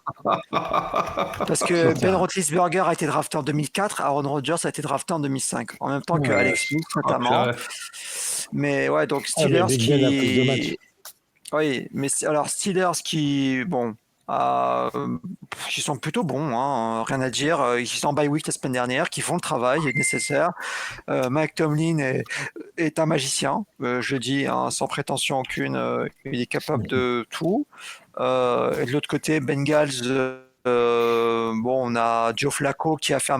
Parce que Ben Roethlisberger a été drafté en 2004, Aaron Rodgers a été drafté en 2005, en même temps que Alex Smith notamment. Mais ouais, donc Steelers oui, mais alors Steelers qui, bon, qui sont plutôt bons, hein, rien à dire. Ils sont en bye week la semaine dernière, qui font le travail nécessaire. Mike Tomlin est un magicien, je dis, hein, sans prétention aucune. Il est capable de tout. Et de l'autre côté, Bengals, on a Joe Flacco qui ont fait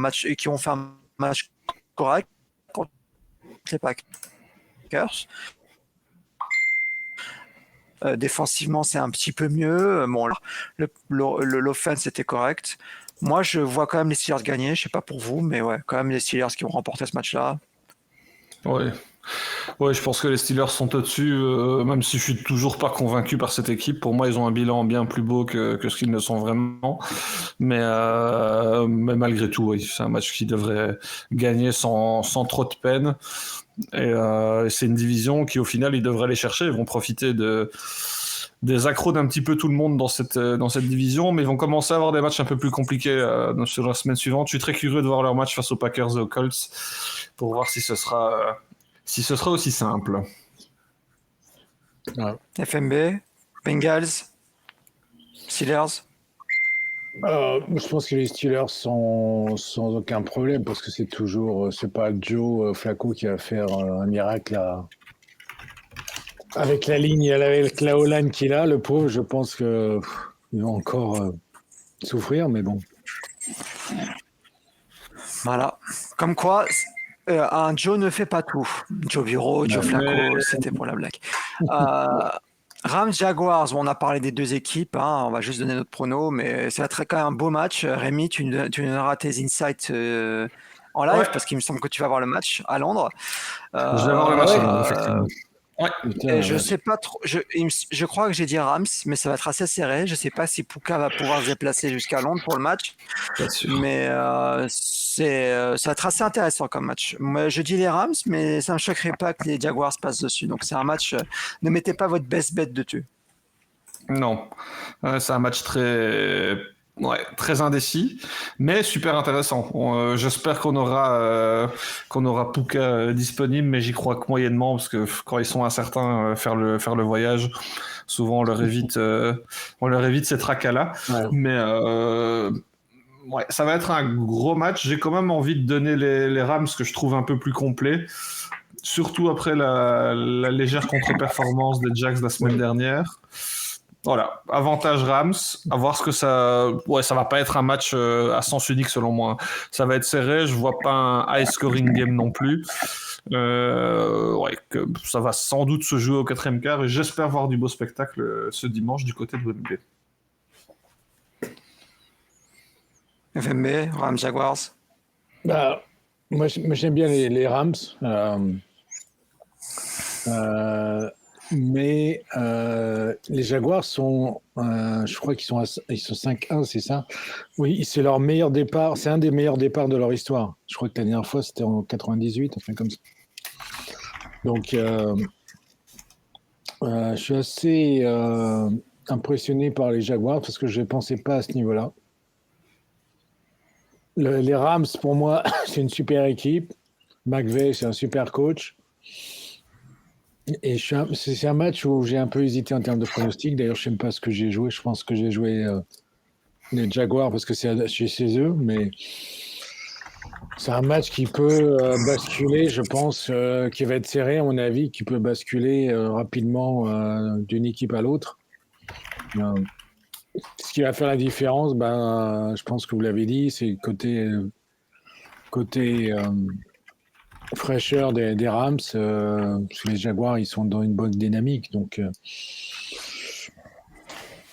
un match correct contre les Packers. Défensivement, c'est un petit peu mieux. Bon, l'offense était correct. Moi, je vois quand même les Steelers gagner. Je sais pas pour vous, mais ouais, quand même les Steelers qui vont remporter ce match-là. Ouais, je pense que les Steelers sont au-dessus, même si je suis toujours pas convaincu par cette équipe. Pour moi, ils ont un bilan bien plus beau que ce qu'ils ne sont vraiment. Mais malgré tout, oui, c'est un match qui devrait gagner sans trop de peine. Et c'est une division qui, au final, ils devraient aller chercher. Ils vont profiter des accros d'un petit peu tout le monde dans cette division, mais ils vont commencer à avoir des matchs un peu plus compliqués sur la semaine suivante. Je suis très curieux de voir leur match face aux Packers et aux Colts pour voir si ce sera aussi simple. FMB, Bengals, Steelers. Je pense que les Steelers sont sans aucun problème, parce que c'est pas Joe Flacco qui va faire un miracle avec la ligne, avec la O-line qu'il a, le pauvre. Je pense qu'il va encore souffrir, mais bon. Voilà. Comme quoi, un Joe ne fait pas tout. Joe Bureau, Joe Flacco, c'était pour la blague. Rams Jaguars, on a parlé des deux équipes, hein, on va juste donner notre prono, mais c'est quand même un beau match. Rémi, tu nous donneras tes insights en live, parce qu'il me semble que tu vas voir le match à Londres. Je vais voir le match à Londres, effectivement. Ouais. Et je sais pas trop, je crois que j'ai dit Rams, mais ça va être assez serré. Je sais pas si Puka va pouvoir se déplacer jusqu'à Londres pour le match, mais ça va être assez intéressant comme match. Moi, je dis les Rams, mais ça me choquerait pas que les Jaguars passent dessus. Donc c'est un match, ne mettez pas votre best bet dessus. Non, c'est un match très indécis, mais super intéressant. J'espère qu'on aura Puka disponible, mais j'y crois que moyennement, parce que quand ils sont incertains, faire le voyage, souvent on leur évite ces tracas-là. Ouais. Mais Ouais, ça va être un gros match. J'ai quand même envie de donner les Rams que je trouve un peu plus complets. Surtout après la légère contre-performance des Jags la semaine dernière. Voilà, avantage Rams. À voir ce que ça... Ouais, ça va pas être un match à sens unique selon moi. Ça va être serré. Je vois pas un high-scoring game non plus. Ouais, que ça va sans doute se jouer au 4e quart et j'espère voir du beau spectacle ce dimanche du côté de Wembley. FMB, Rams Jaguars. Bah, moi, j'aime bien les Rams. Mais les Jaguars sont, je crois qu'ils sont 5-1, c'est ça? Oui, c'est leur meilleur départ. C'est un des meilleurs départs de leur histoire. Je crois que la dernière fois, c'était en 98, enfin comme ça. Donc, je suis assez impressionné par les Jaguars parce que je ne pensais pas à ce niveau-là. Les Rams, pour moi, c'est une super équipe. McVay, c'est un super coach. Et c'est un match où j'ai un peu hésité en termes de pronostic. D'ailleurs, je ne sais pas ce que j'ai joué. Je pense que j'ai joué les Jaguars parce que c'est chez eux. Mais c'est un match qui peut basculer, je pense, qui va être serré, à mon avis, qui peut basculer rapidement d'une équipe à l'autre. Ce qui va faire la différence, je pense que vous l'avez dit, c'est côté fraîcheur des Rams. Les Jaguars, ils sont dans une bonne dynamique. Donc,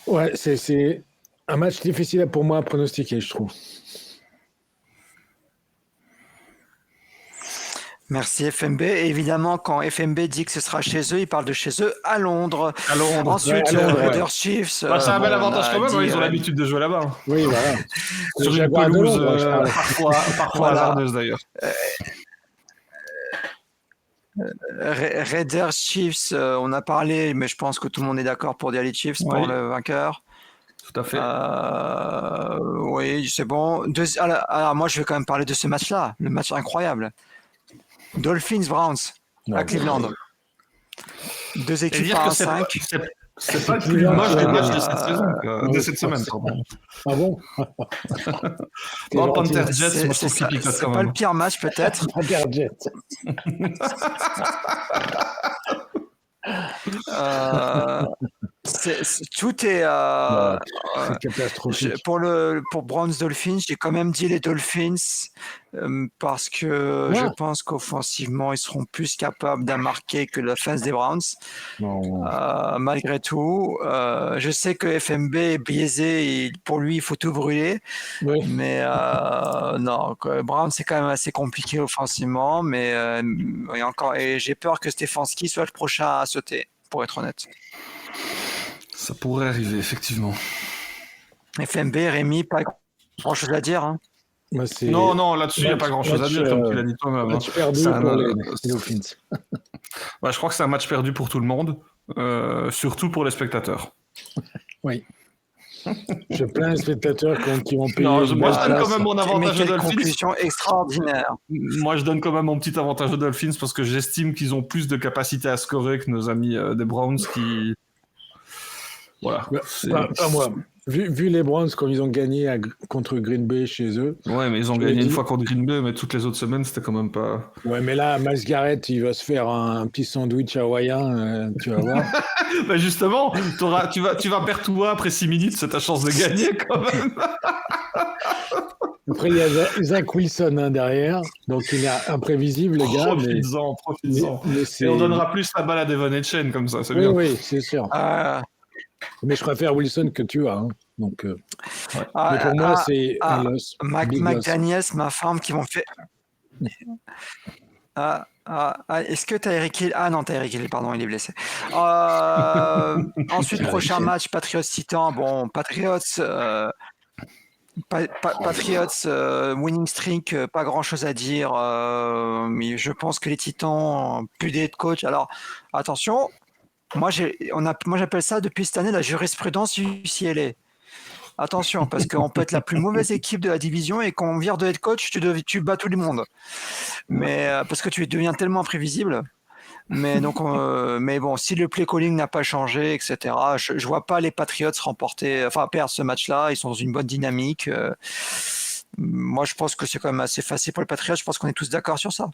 ouais, c'est un match difficile pour moi à pronostiquer, je trouve. Merci FMB. Et évidemment, quand FMB dit que ce sera chez eux, il parle de chez eux à Londres. À Londres. Ensuite, ouais, à Londres, Raiders Chiefs. C'est un bel avantage quand même, ils ont l'habitude de jouer là-bas. Oui, voilà. Sur une Jaguars de pelouse Londres, parfois Voilà. hasardeuse d'ailleurs. Raiders Chiefs, on a parlé, mais je pense que tout le monde est d'accord pour dire les Chiefs pour le vainqueur. Tout à fait. Oui, c'est bon. Alors, moi, je vais quand même parler de ce match-là, le match incroyable. Dolphins-Browns à Cleveland. Deux équipes à 5. C'est pas le plus moche des matchs de cette saison, de cette semaine. Pardon. Ah bon? Bon, Panther Jets, moi je trouve qu'il pique quand C'est même. pas le pire match, peut-être. Panther Jets. Tout est c'est catastrophique. pour Browns Dolphins, j'ai quand même dit les Dolphins parce que je pense qu'offensivement ils seront plus capables d'un marqué que l'offense des Browns. Malgré tout, je sais que FMB est biaisé et pour lui il faut tout brûler, mais non, Browns c'est quand même assez compliqué offensivement, mais et j'ai peur que Stefanski soit le prochain à sauter, pour être honnête. Ça pourrait arriver, effectivement. FMB, Rémi, pas grand-chose à dire. Hein. Non, là-dessus, il n'y a pas grand-chose à dire, comme tu l'as dit toi-même. Match perdu pour les Dolphins. Je crois que c'est un match perdu pour tout le monde, surtout pour les spectateurs. Oui. Je plains les spectateurs qui vont payer. Non, moi, je donne quand même mon avantage aux Dolphins. Dolphins. Conclusion extraordinaire. Moi, je donne quand même mon petit avantage aux Dolphins parce que j'estime qu'ils ont plus de capacité à scorer que nos amis des Browns qui... Voilà. Pas moi. Vu les Browns quand ils ont gagné contre Green Bay chez eux. Ouais, mais ils ont gagné une fois contre Green Bay, mais toutes les autres semaines, c'était quand même pas... Ouais, mais là, Myles Garrett, il va se faire un petit sandwich hawaïen, tu vas voir. Bah justement, tu vas perdre toi après 6 minutes, c'est ta chance de gagner quand même. Après, il y a Zach Wilson derrière, donc il est imprévisible, le gars. Profites-en. Et on donnera plus la balle à Devon Etchen, comme ça, c'est bien. Oui, c'est sûr. Mais je préfère Wilson que tu as. Hein. Donc, mais pour moi, c'est un loss. McDaniels m'informe qu'ils vont faire... est-ce que tu as Eric Hill? Ah non, tu as Eric Hill, pardon, il est blessé. Ensuite, prochain match, Patriots-Titan. Bon, Patriots, winning streak, pas grand-chose à dire. Mais je pense que les Titans, plus des coach. Alors, attention, moi j'appelle ça depuis cette année la jurisprudence UCLA. Attention, parce qu'on peut être la plus mauvaise équipe de la division et quand on vire de head coach, tu bats tout le monde. Mais parce que tu deviens tellement imprévisible. Mais donc, mais bon, si le play calling n'a pas changé, etc., je vois pas les Patriots perdre ce match-là. Ils sont dans une bonne dynamique. moi, je pense que c'est quand même assez facile pour les Patriots. Je pense qu'on est tous d'accord sur ça.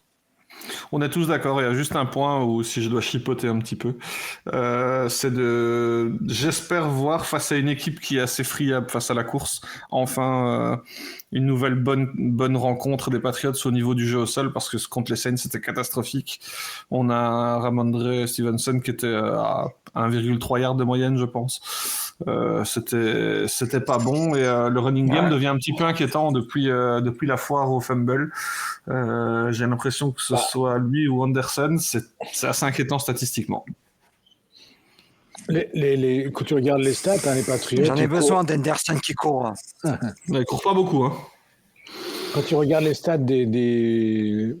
On est tous d'accord, il y a juste un point où si je dois chipoter un petit peu, j'espère voir face à une équipe qui est assez friable face à la course, enfin une nouvelle bonne rencontre des Patriots au niveau du jeu au sol, parce que contre les Saints c'était catastrophique. On a Ramondre Stevenson qui était à 1,3 yard de moyenne, je pense. C'était pas bon, et le running game devient un petit peu inquiétant depuis la foire au fumble. J'ai l'impression que ce soit lui ou Anderson, c'est assez inquiétant statistiquement. Quand tu regardes les stats, les Patriots. J'en ai besoin d'Henderson qui court. Il court pas beaucoup. Hein. Quand tu regardes les stats du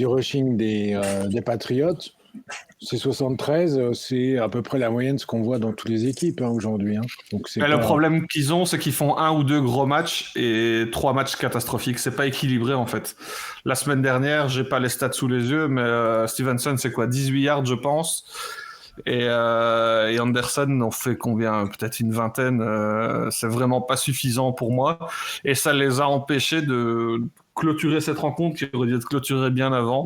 rushing des Patriots, c'est 73, c'est à peu près la moyenne de ce qu'on voit dans toutes les équipes aujourd'hui. Hein. Donc le problème qu'ils ont, c'est qu'ils font 1 ou 2 gros matchs et 3 matchs catastrophiques. C'est pas équilibré en fait. La semaine dernière, j'ai pas les stats sous les yeux, mais Stevenson, c'est quoi, 18 yards, je pense. Et Anderson en fait combien? Peut-être une vingtaine. C'est vraiment pas suffisant pour moi. Et ça les a empêchés de clôturer cette rencontre qui aurait dû être clôturée bien avant.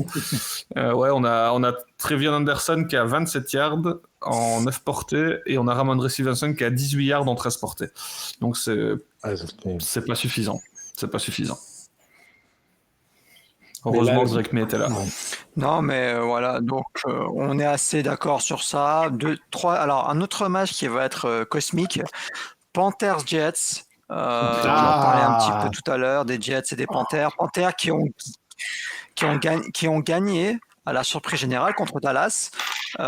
On a Trevion Anderson qui a 27 yards en 9 portées et on a Ramondre Stevenson qui a 18 yards en 13 portées. Donc c'est pas suffisant. C'est pas suffisant. Heureusement que Drake May était là. Non, mais voilà, donc on est assez d'accord sur ça. 2, 3. Alors, un autre match qui va être cosmique, Panthers-Jets. On en parlait un petit peu tout à l'heure des Jets et des Panthers. Panthers qui ont gagné à la surprise générale contre Dallas. Moi,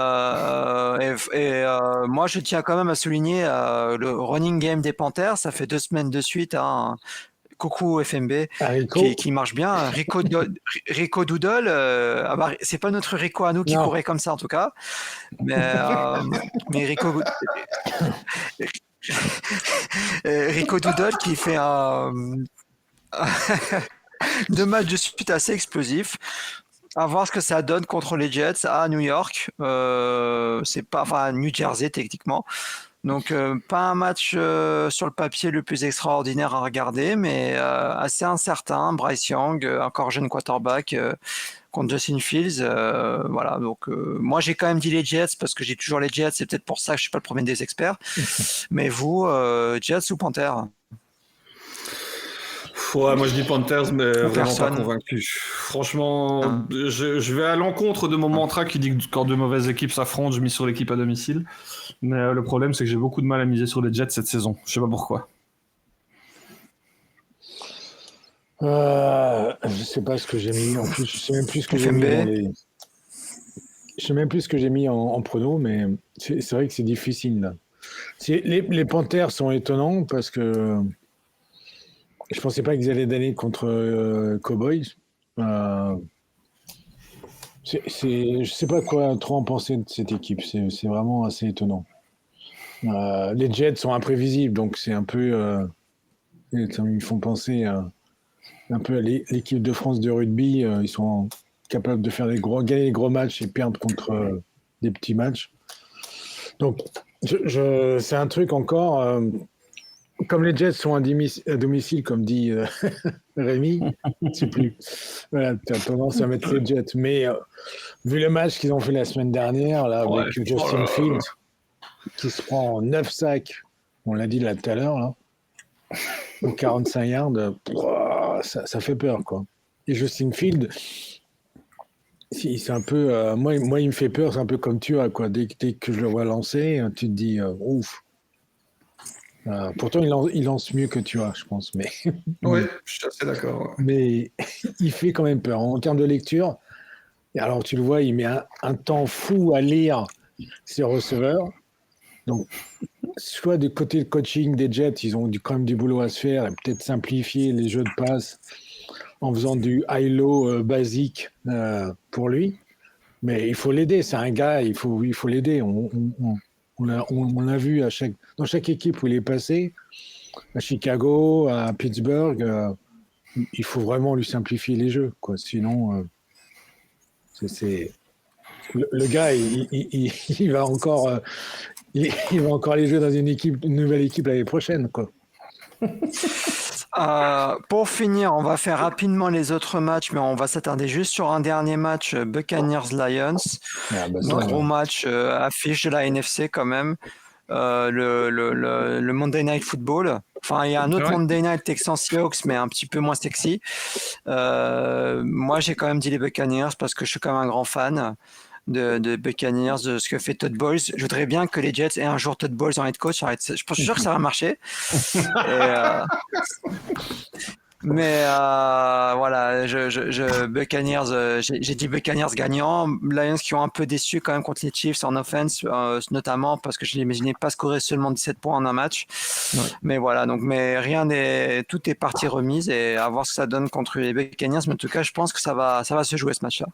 je tiens quand même à souligner le running game des Panthers. Ça fait 2 semaines de suite. Coucou FMB qui marche bien. Rico Doodle, c'est pas notre Rico à nous qui courait comme ça en tout cas. Mais Rico Doodle qui fait 2 matchs de suite assez explosifs. À voir ce que ça donne contre les Jets à New York. C'est pas, enfin, New Jersey techniquement. Donc, pas un match sur le papier le plus extraordinaire à regarder, mais assez incertain. Bryce Young, encore jeune quarterback, contre Justin Fields. Voilà, donc moi j'ai quand même dit les Jets parce que j'ai toujours les Jets, c'est peut-être pour ça que je suis pas le premier des experts. Mais vous, Jets ou Panthers? Ouais, moi je dis Panthers, mais vraiment pas convaincu. Franchement, je vais à l'encontre de mon mantra qui dit que quand 2 mauvaises équipes s'affrontent, je mise sur l'équipe à domicile. Mais le problème, c'est que j'ai beaucoup de mal à miser sur les Jets cette saison. Je sais pas pourquoi. Je sais pas ce que j'ai mis. En plus, je sais même plus ce que j'ai mis dans les. Je sais même plus ce que j'ai mis en prono, mais c'est vrai que c'est difficile là. Les Panthers sont étonnants parce que je pensais pas qu'ils allaient donner contre Cowboys. Je sais pas quoi trop en penser de cette équipe. C'est vraiment assez étonnant. Les Jets sont imprévisibles, donc c'est un peu. Ils font penser un peu à l'équipe de France de rugby. Ils sont capables de faire gagner des gros matchs et perdre contre des petits matchs. Donc, c'est un truc encore. Comme les Jets sont à domicile, comme dit Rémi, je sais plus. Voilà, tu as tendance à mettre les Jets. Mais vu le match qu'ils ont fait la semaine dernière, là, avec Justin Fields, qui se prend 9 sacs, on l'a dit là tout à l'heure, là, aux 45 yards, ça fait peur, quoi. Et Justin Fields, c'est un peu. Moi, il me fait peur, c'est un peu comme tu as, quoi. Dès que je le vois lancer, tu te dis, ouf. Pourtant, il lance mieux que tu as, je pense. Mais oui, je suis assez d'accord. Mais il fait quand même peur. En termes de lecture, et alors tu le vois, il met un temps fou à lire ses receveurs. Donc, soit du côté de coaching des Jets, ils ont quand même du boulot à se faire et peut-être simplifier les jeux de passe en faisant du high-low basique pour lui. Mais il faut l'aider. C'est un gars, il faut l'aider. On l'a vu dans chaque équipe où il est passé, à Chicago, à Pittsburgh, il faut vraiment lui simplifier les jeux, quoi. Sinon, le gars, il va encore, il va encore aller jouer dans une nouvelle équipe l'année prochaine, quoi. Pour finir, on va faire rapidement les autres matchs, mais on va s'attarder juste sur un dernier match, Buccaneers-Lions. Gros match, affiche de la NFC quand même. Le Monday Night Football. Enfin, il y a un autre Monday Night Texans Seahawks, mais un petit peu moins sexy. Moi, j'ai quand même dit les Buccaneers parce que je suis quand même un grand fan de Buccaneers, de ce que fait Todd Bowles. Je voudrais bien que les Jets aient un jour Todd Bowles en head coach. Je suis sûr que ça va marcher. Mais voilà, Buccaneers, j'ai dit Buccaneers gagnant. Lions qui ont un peu déçu quand même contre les Chiefs en offense, notamment parce que je n'imaginais pas scorer seulement 17 points en un match. Ouais. Mais voilà, donc tout est partie remise et à voir ce que ça donne contre les Buccaneers. Mais en tout cas, je pense que ça va se jouer ce match-là.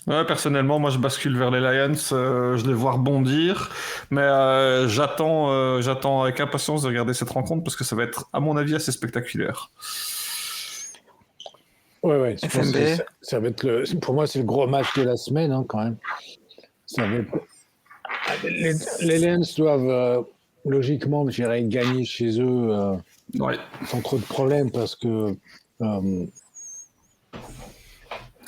Ouais, personnellement, moi je bascule vers les Lions, je les vois rebondir, mais j'attends avec impatience de regarder cette rencontre parce que ça va être, à mon avis, assez spectaculaire. Ouais, ça va être pour moi c'est le gros match de la semaine quand même. Ça va être... les Lions doivent logiquement, je dirais, gagner chez eux sans trop de problèmes parce que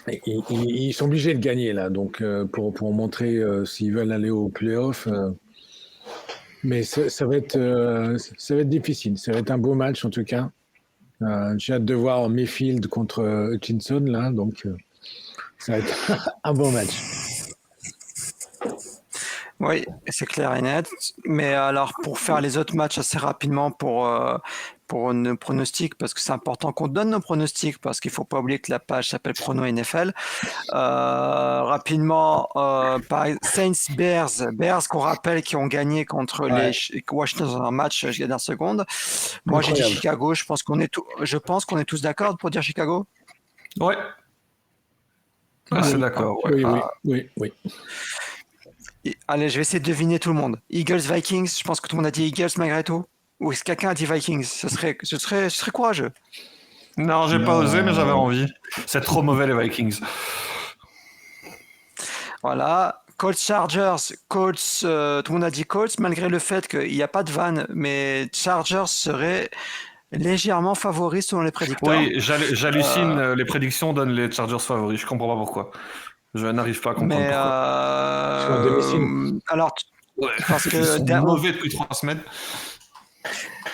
ils sont obligés de gagner là, donc pour montrer s'ils veulent aller au playoff. Mais ça va être difficile. Ça va être un beau match en tout cas. J'ai hâte de voir Mayfield contre Hutchinson là, donc ça va être un bon match. Oui, c'est clair et net. Mais alors, pour faire les autres matchs assez rapidement pour nos pronostics, parce que c'est important qu'on donne nos pronostics, parce qu'il ne faut pas oublier que la page s'appelle Prono NFL. Rapidement, Saints-Bears qu'on rappelle qui ont gagné contre les Washington dans un match il y a dernière seconde. Moi, j'ai dit Chicago. Je pense qu'on est tous d'accord pour dire Chicago. Ouais. C'est d'accord. Oui. Allez, je vais essayer de deviner tout le monde. Eagles-Vikings, je pense que tout le monde a dit Eagles malgré tout. Ou est-ce que quelqu'un a dit Vikings? Ce serait courageux. Non, j'ai pas osé, mais j'avais envie. C'est trop mauvais les Vikings. Voilà. Colts-Chargers. Colts, tout le monde a dit Colts, malgré le fait qu'il n'y a pas de vanne, mais Chargers serait légèrement favoris selon les prédicteurs. Oui, j'hallucine. Les prédictions donnent les Chargers favoris. Je comprends pas pourquoi. Je n'arrive pas à comprendre pourquoi. Alors, parce que ils sont mauvais depuis 3 semaines.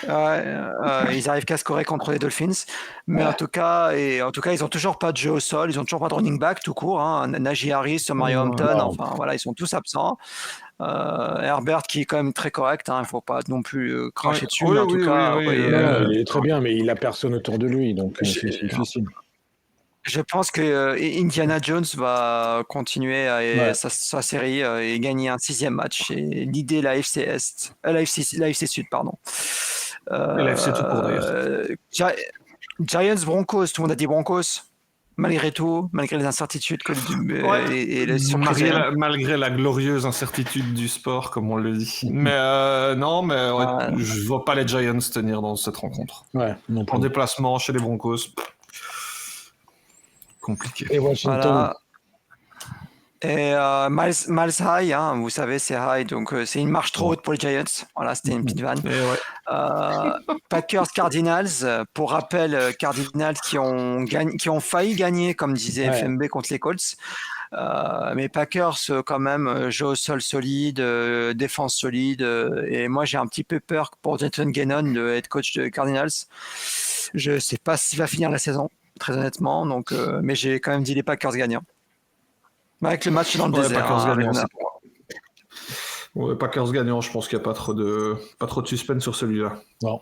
Ils arrivent qu'à scorer contre les Dolphins, mais en tout cas, ils ont toujours pas de jeu au sol, ils ont toujours pas de running back tout court. Najee Harris, Mario Hampton, enfin voilà, ils sont tous absents. Herbert qui est quand même très correct, il ne faut pas non plus cracher dessus, mais en tout cas, il est très bien, mais il a personne autour de lui, donc c'est difficile. Je pense que Indiana Jones va continuer sa série et gagner un 6e match et l'idée l'AFC Sud, pardon. L'AFC tout court d'ailleurs. Giants Broncos, tout le monde a dit Broncos. Malgré tout, malgré les incertitudes et les surprises. Malgré la glorieuse incertitude du sport, comme on le dit. Mais je ne vois pas les Giants tenir dans cette rencontre. En déplacement chez les Broncos. Compliqué. Et Washington. Voilà. Et Miles High, vous savez, c'est high, donc c'est une marche trop haute pour les Giants. Voilà, c'était une petite vanne. Packers Cardinals, pour rappel, Cardinals qui ont failli gagner, comme disait FMB, contre les Colts. Mais Packers, quand même, jeu au sol solide, défense solide. Et moi, j'ai un petit peu peur pour Jonathan Gannon, le head coach de Cardinals. Je ne sais pas s'il va finir la saison, très honnêtement. Donc, mais j'ai quand même dit les Packers gagnants. Avec le match dans le désert. Packers gagnant, je pense qu'il n'y a pas trop de suspense sur celui-là. Non.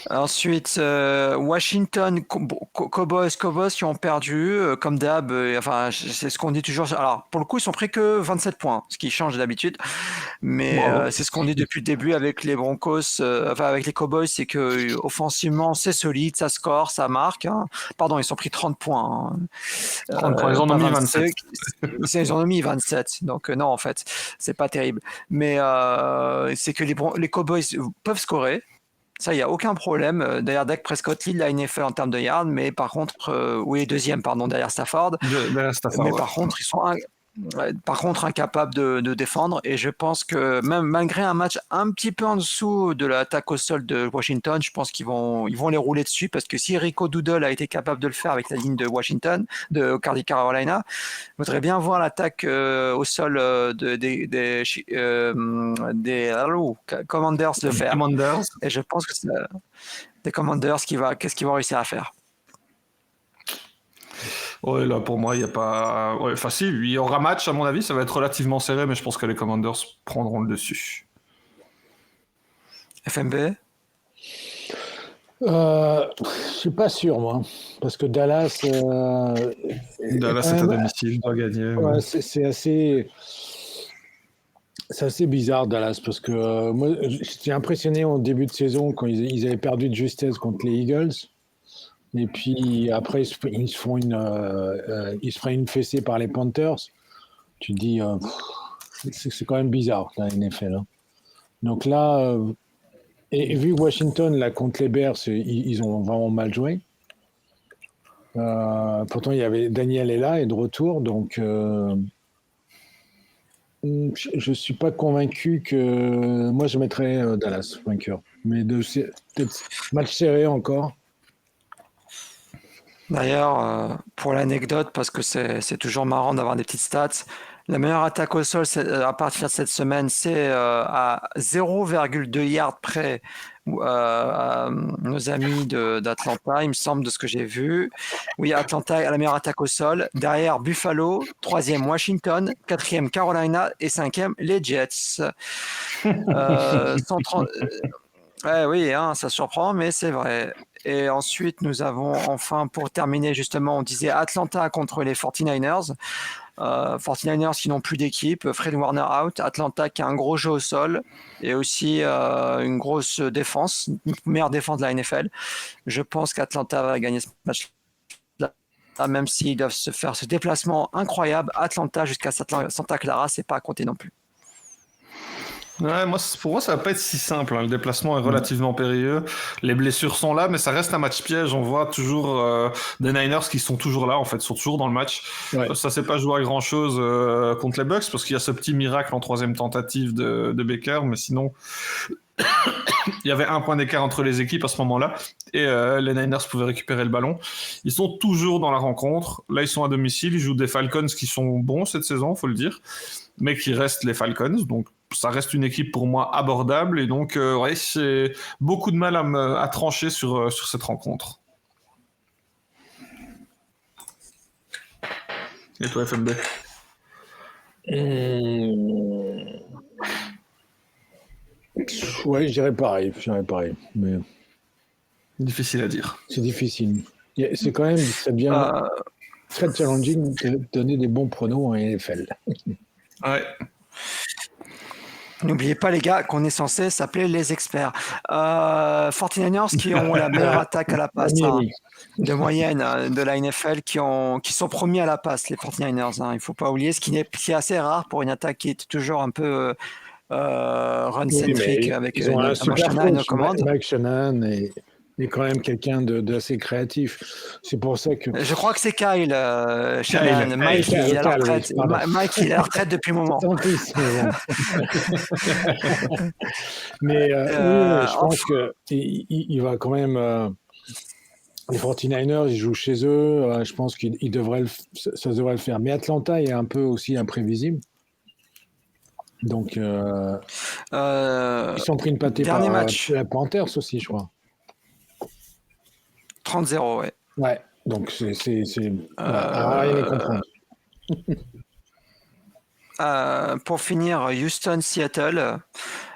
Ensuite, Washington, Cowboys qui ont perdu, comme d'hab, c'est ce qu'on dit toujours. Alors, pour le coup, ils sont pris que 27 points, ce qui change d'habitude. Mais c'est ce qu'on dit depuis le début avec les Broncos, avec les Cowboys, c'est que offensivement, c'est solide, ça score, ça marque. Pardon, ils ont pris 30 points. 30 points, ils en ont mis 27. Ils en ont mis 27, donc non, en fait, c'est pas terrible. Mais c'est que les Cowboys peuvent scorer. Ça, il n'y a aucun problème. D'ailleurs, Dak Prescott lead la NFL en termes de yards, mais par contre, deuxième, derrière Stafford. Mais par contre, par contre incapable de défendre. Et je pense que même malgré un match un petit peu en dessous de l'attaque au sol de Washington, je pense qu'ils vont les rouler dessus, parce que si Rico Doodle a été capable de le faire avec la ligne de Washington, de Carolina, je voudrais bien voir l'attaque au sol des Commanders le faire. Commanders. Et je pense que c'est des Commanders qu'est-ce qu'ils vont réussir à faire. Ouais, là, pour moi, il n'y a pas... Ouais, facile. Il y aura match, à mon avis. Ça va être relativement serré, mais je pense que les Commanders prendront le dessus. FMB? Je suis pas sûr, moi. Parce que Dallas... Dallas, c'est à domicile, doit gagner. Ouais, c'est assez... C'est assez bizarre, Dallas, parce que moi, j'étais impressionné en début de saison quand ils avaient perdu de justesse contre les Eagles. Et puis après, ils se font ils se prennent une fessée par les Panthers. Tu te dis, c'est quand même bizarre, la NFL. Hein. Donc là, et vu que Washington, là, contre les Bears, ils ont vraiment mal joué. Pourtant, Daniel est là et de retour, donc je ne suis pas convaincu que... Moi, je mettrais Dallas vainqueur. Mais peut-être match serré encore. D'ailleurs, pour l'anecdote, parce que c'est toujours marrant d'avoir des petites stats, la meilleure attaque au sol à partir de cette semaine, c'est à 0,2 yards près à nos amis d'Atlanta, il me semble, de ce que j'ai vu. Oui, Atlanta a la meilleure attaque au sol. Derrière, Buffalo, 3e Washington, 4e Carolina et 5e les Jets. 130... oui, hein, ça surprend, mais c'est vrai. Et ensuite, nous avons enfin, pour terminer justement, on disait Atlanta contre les 49ers. 49ers qui n'ont plus d'équipe, Fred Warner out, Atlanta qui a un gros jeu au sol et aussi une grosse défense, une meilleure défense de la NFL. Je pense qu'Atlanta va gagner ce match-là, même s'ils doivent se faire ce déplacement incroyable. Atlanta jusqu'à Santa Clara, c'est pas à compter non plus. Ouais, pour moi, ça va pas être si simple. Hein. Le déplacement est relativement périlleux. Les blessures sont là, mais ça reste un match piège. On voit toujours des Niners qui sont toujours là, en fait, sont toujours dans le match. Ouais. Ça s'est pas joué à grand-chose contre les Bucks, parce qu'il y a ce petit miracle en 3e tentative de Baker, mais sinon, il y avait un point d'écart entre les équipes à ce moment-là, et les Niners pouvaient récupérer le ballon. Ils sont toujours dans la rencontre. Là, ils sont à domicile. Ils jouent des Falcons qui sont bons cette saison, faut le dire, mais qui restent les Falcons, donc ça reste une équipe pour moi abordable, et donc ouais, j'ai beaucoup de mal à trancher sur cette rencontre. Et toi, FMB? Ouais, je dirais pareil. Mais... Difficile à dire. C'est difficile. C'est quand même, ça devient très challenging de donner des bons pronos en NFL. Ouais. N'oubliez pas, les gars, qu'on est censé s'appeler les experts. 49ers qui ont la meilleure attaque à la passe de moyenne de la NFL, qui sont premiers à la passe, les 49ers. Il ne faut pas oublier, ce qui est assez rare pour une attaque qui est toujours un peu run-centric, avec un super coach, commande. Mike Shanahan est quand même quelqu'un d'assez créatif. C'est pour ça que... Je crois que c'est Kyle Shanahan. Mike, il est à la retraite. Mike, il est à la retraite depuis un moment. Mais je pense qu'il va quand même... les 49ers, ils jouent chez eux. Je pense ça devrait le faire. Mais Atlanta est un peu aussi imprévisible. Donc, ils sont pris une pâtée par la Panthers aussi, je crois. 30-0, ouais. Ouais, donc c'est à rien comprendre. Pour finir, Houston-Seattle.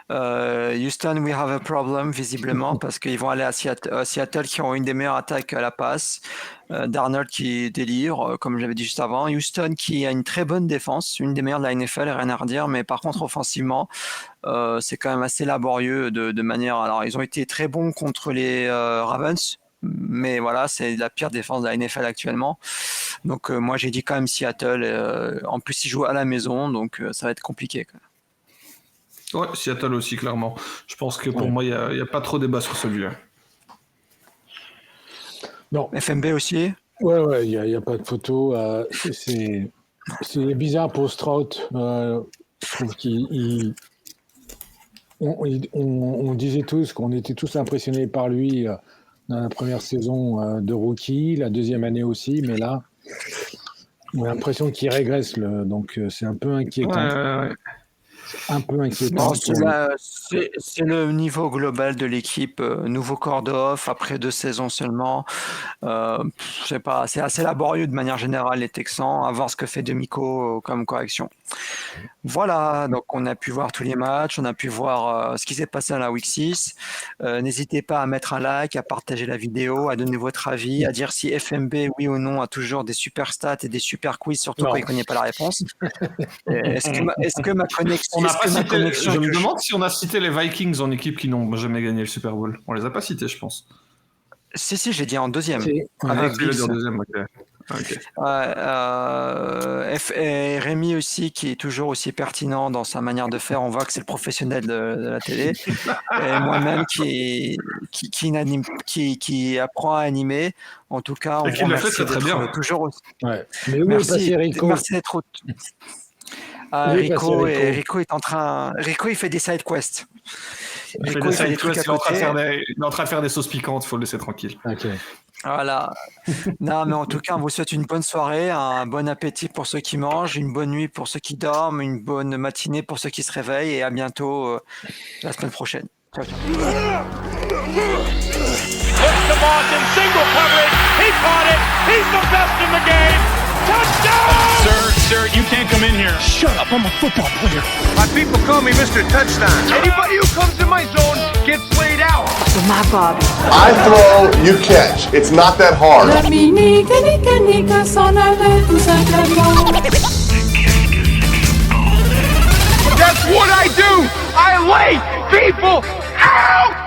Houston, we have a problem, visiblement, parce qu'ils vont aller à Seattle qui ont une des meilleures attaques à la passe. Darnold qui délivre, comme j'avais dit juste avant. Houston qui a une très bonne défense, une des meilleures de la NFL, rien à redire, mais par contre, offensivement, c'est quand même assez laborieux de manière... Alors, ils ont été très bons contre les Ravens, mais voilà, c'est la pire défense de la NFL actuellement. Donc, moi, j'ai dit quand même Seattle. En plus, ils jouent à la maison, donc ça va être compliqué, quand même. Ouais, Seattle aussi, clairement. Je pense que pour moi, il n'y a pas trop débat sur celui-là. Non. FMB aussi? Ouais, il n'y a pas de photo. C'est bizarre pour Strout. Je trouve on disait tous qu'on était tous impressionnés par lui dans la première saison de rookie, la deuxième année aussi, mais là, on a l'impression qu'il régresse. Donc, c'est un peu inquiétant. Ouais. Un peu inquiétant. Non, c'est le niveau global de l'équipe. Nouveau corps de off après 2 saisons seulement. Je sais pas, c'est assez laborieux de manière générale les Texans. À voir ce que fait Demico comme correction. Voilà, donc on a pu voir tous les matchs, on a pu voir ce qui s'est passé dans la Week 6. N'hésitez pas à mettre un like, à partager la vidéo, à donner votre avis, à dire si FMB, oui ou non, a toujours des super stats et des super quiz, surtout quand il ne connaît pas la réponse. Est-ce que ma connexion... Je me demande si on a cité les Vikings en équipe qui n'ont jamais gagné le Super Bowl. On les a pas cités, je pense. Si, j'ai dit en deuxième. Avec tu veux dire deuxième, ok. Et Rémi aussi, qui est toujours aussi pertinent dans sa manière de faire. On voit que c'est le professionnel de la télé. Et moi-même qui apprend à animer. En tout cas, on et qui le fait très bien. Toujours aussi. Ouais. Mais oui, merci d'être Rico est en train. Rico, il fait des side quests. Il est en train de faire des sauces piquantes, il faut le laisser tranquille. Ok. Voilà. Non, mais en tout cas, on vous souhaite une bonne soirée, un bon appétit pour ceux qui mangent, une bonne nuit pour ceux qui dorment, une bonne matinée pour ceux qui se réveillent, et à bientôt la semaine prochaine. Ciao, ciao. Looks to Boston, single coverage. He caught it. He's the best in the game. Touchdown! Sir, you can't come in here. Shut up, I'm a football player. My people call me Mr. Touchdown. Anybody who comes in my zone gets laid out. For my Bobby. I throw, you catch. It's not that hard. That's what I do. I lay people out.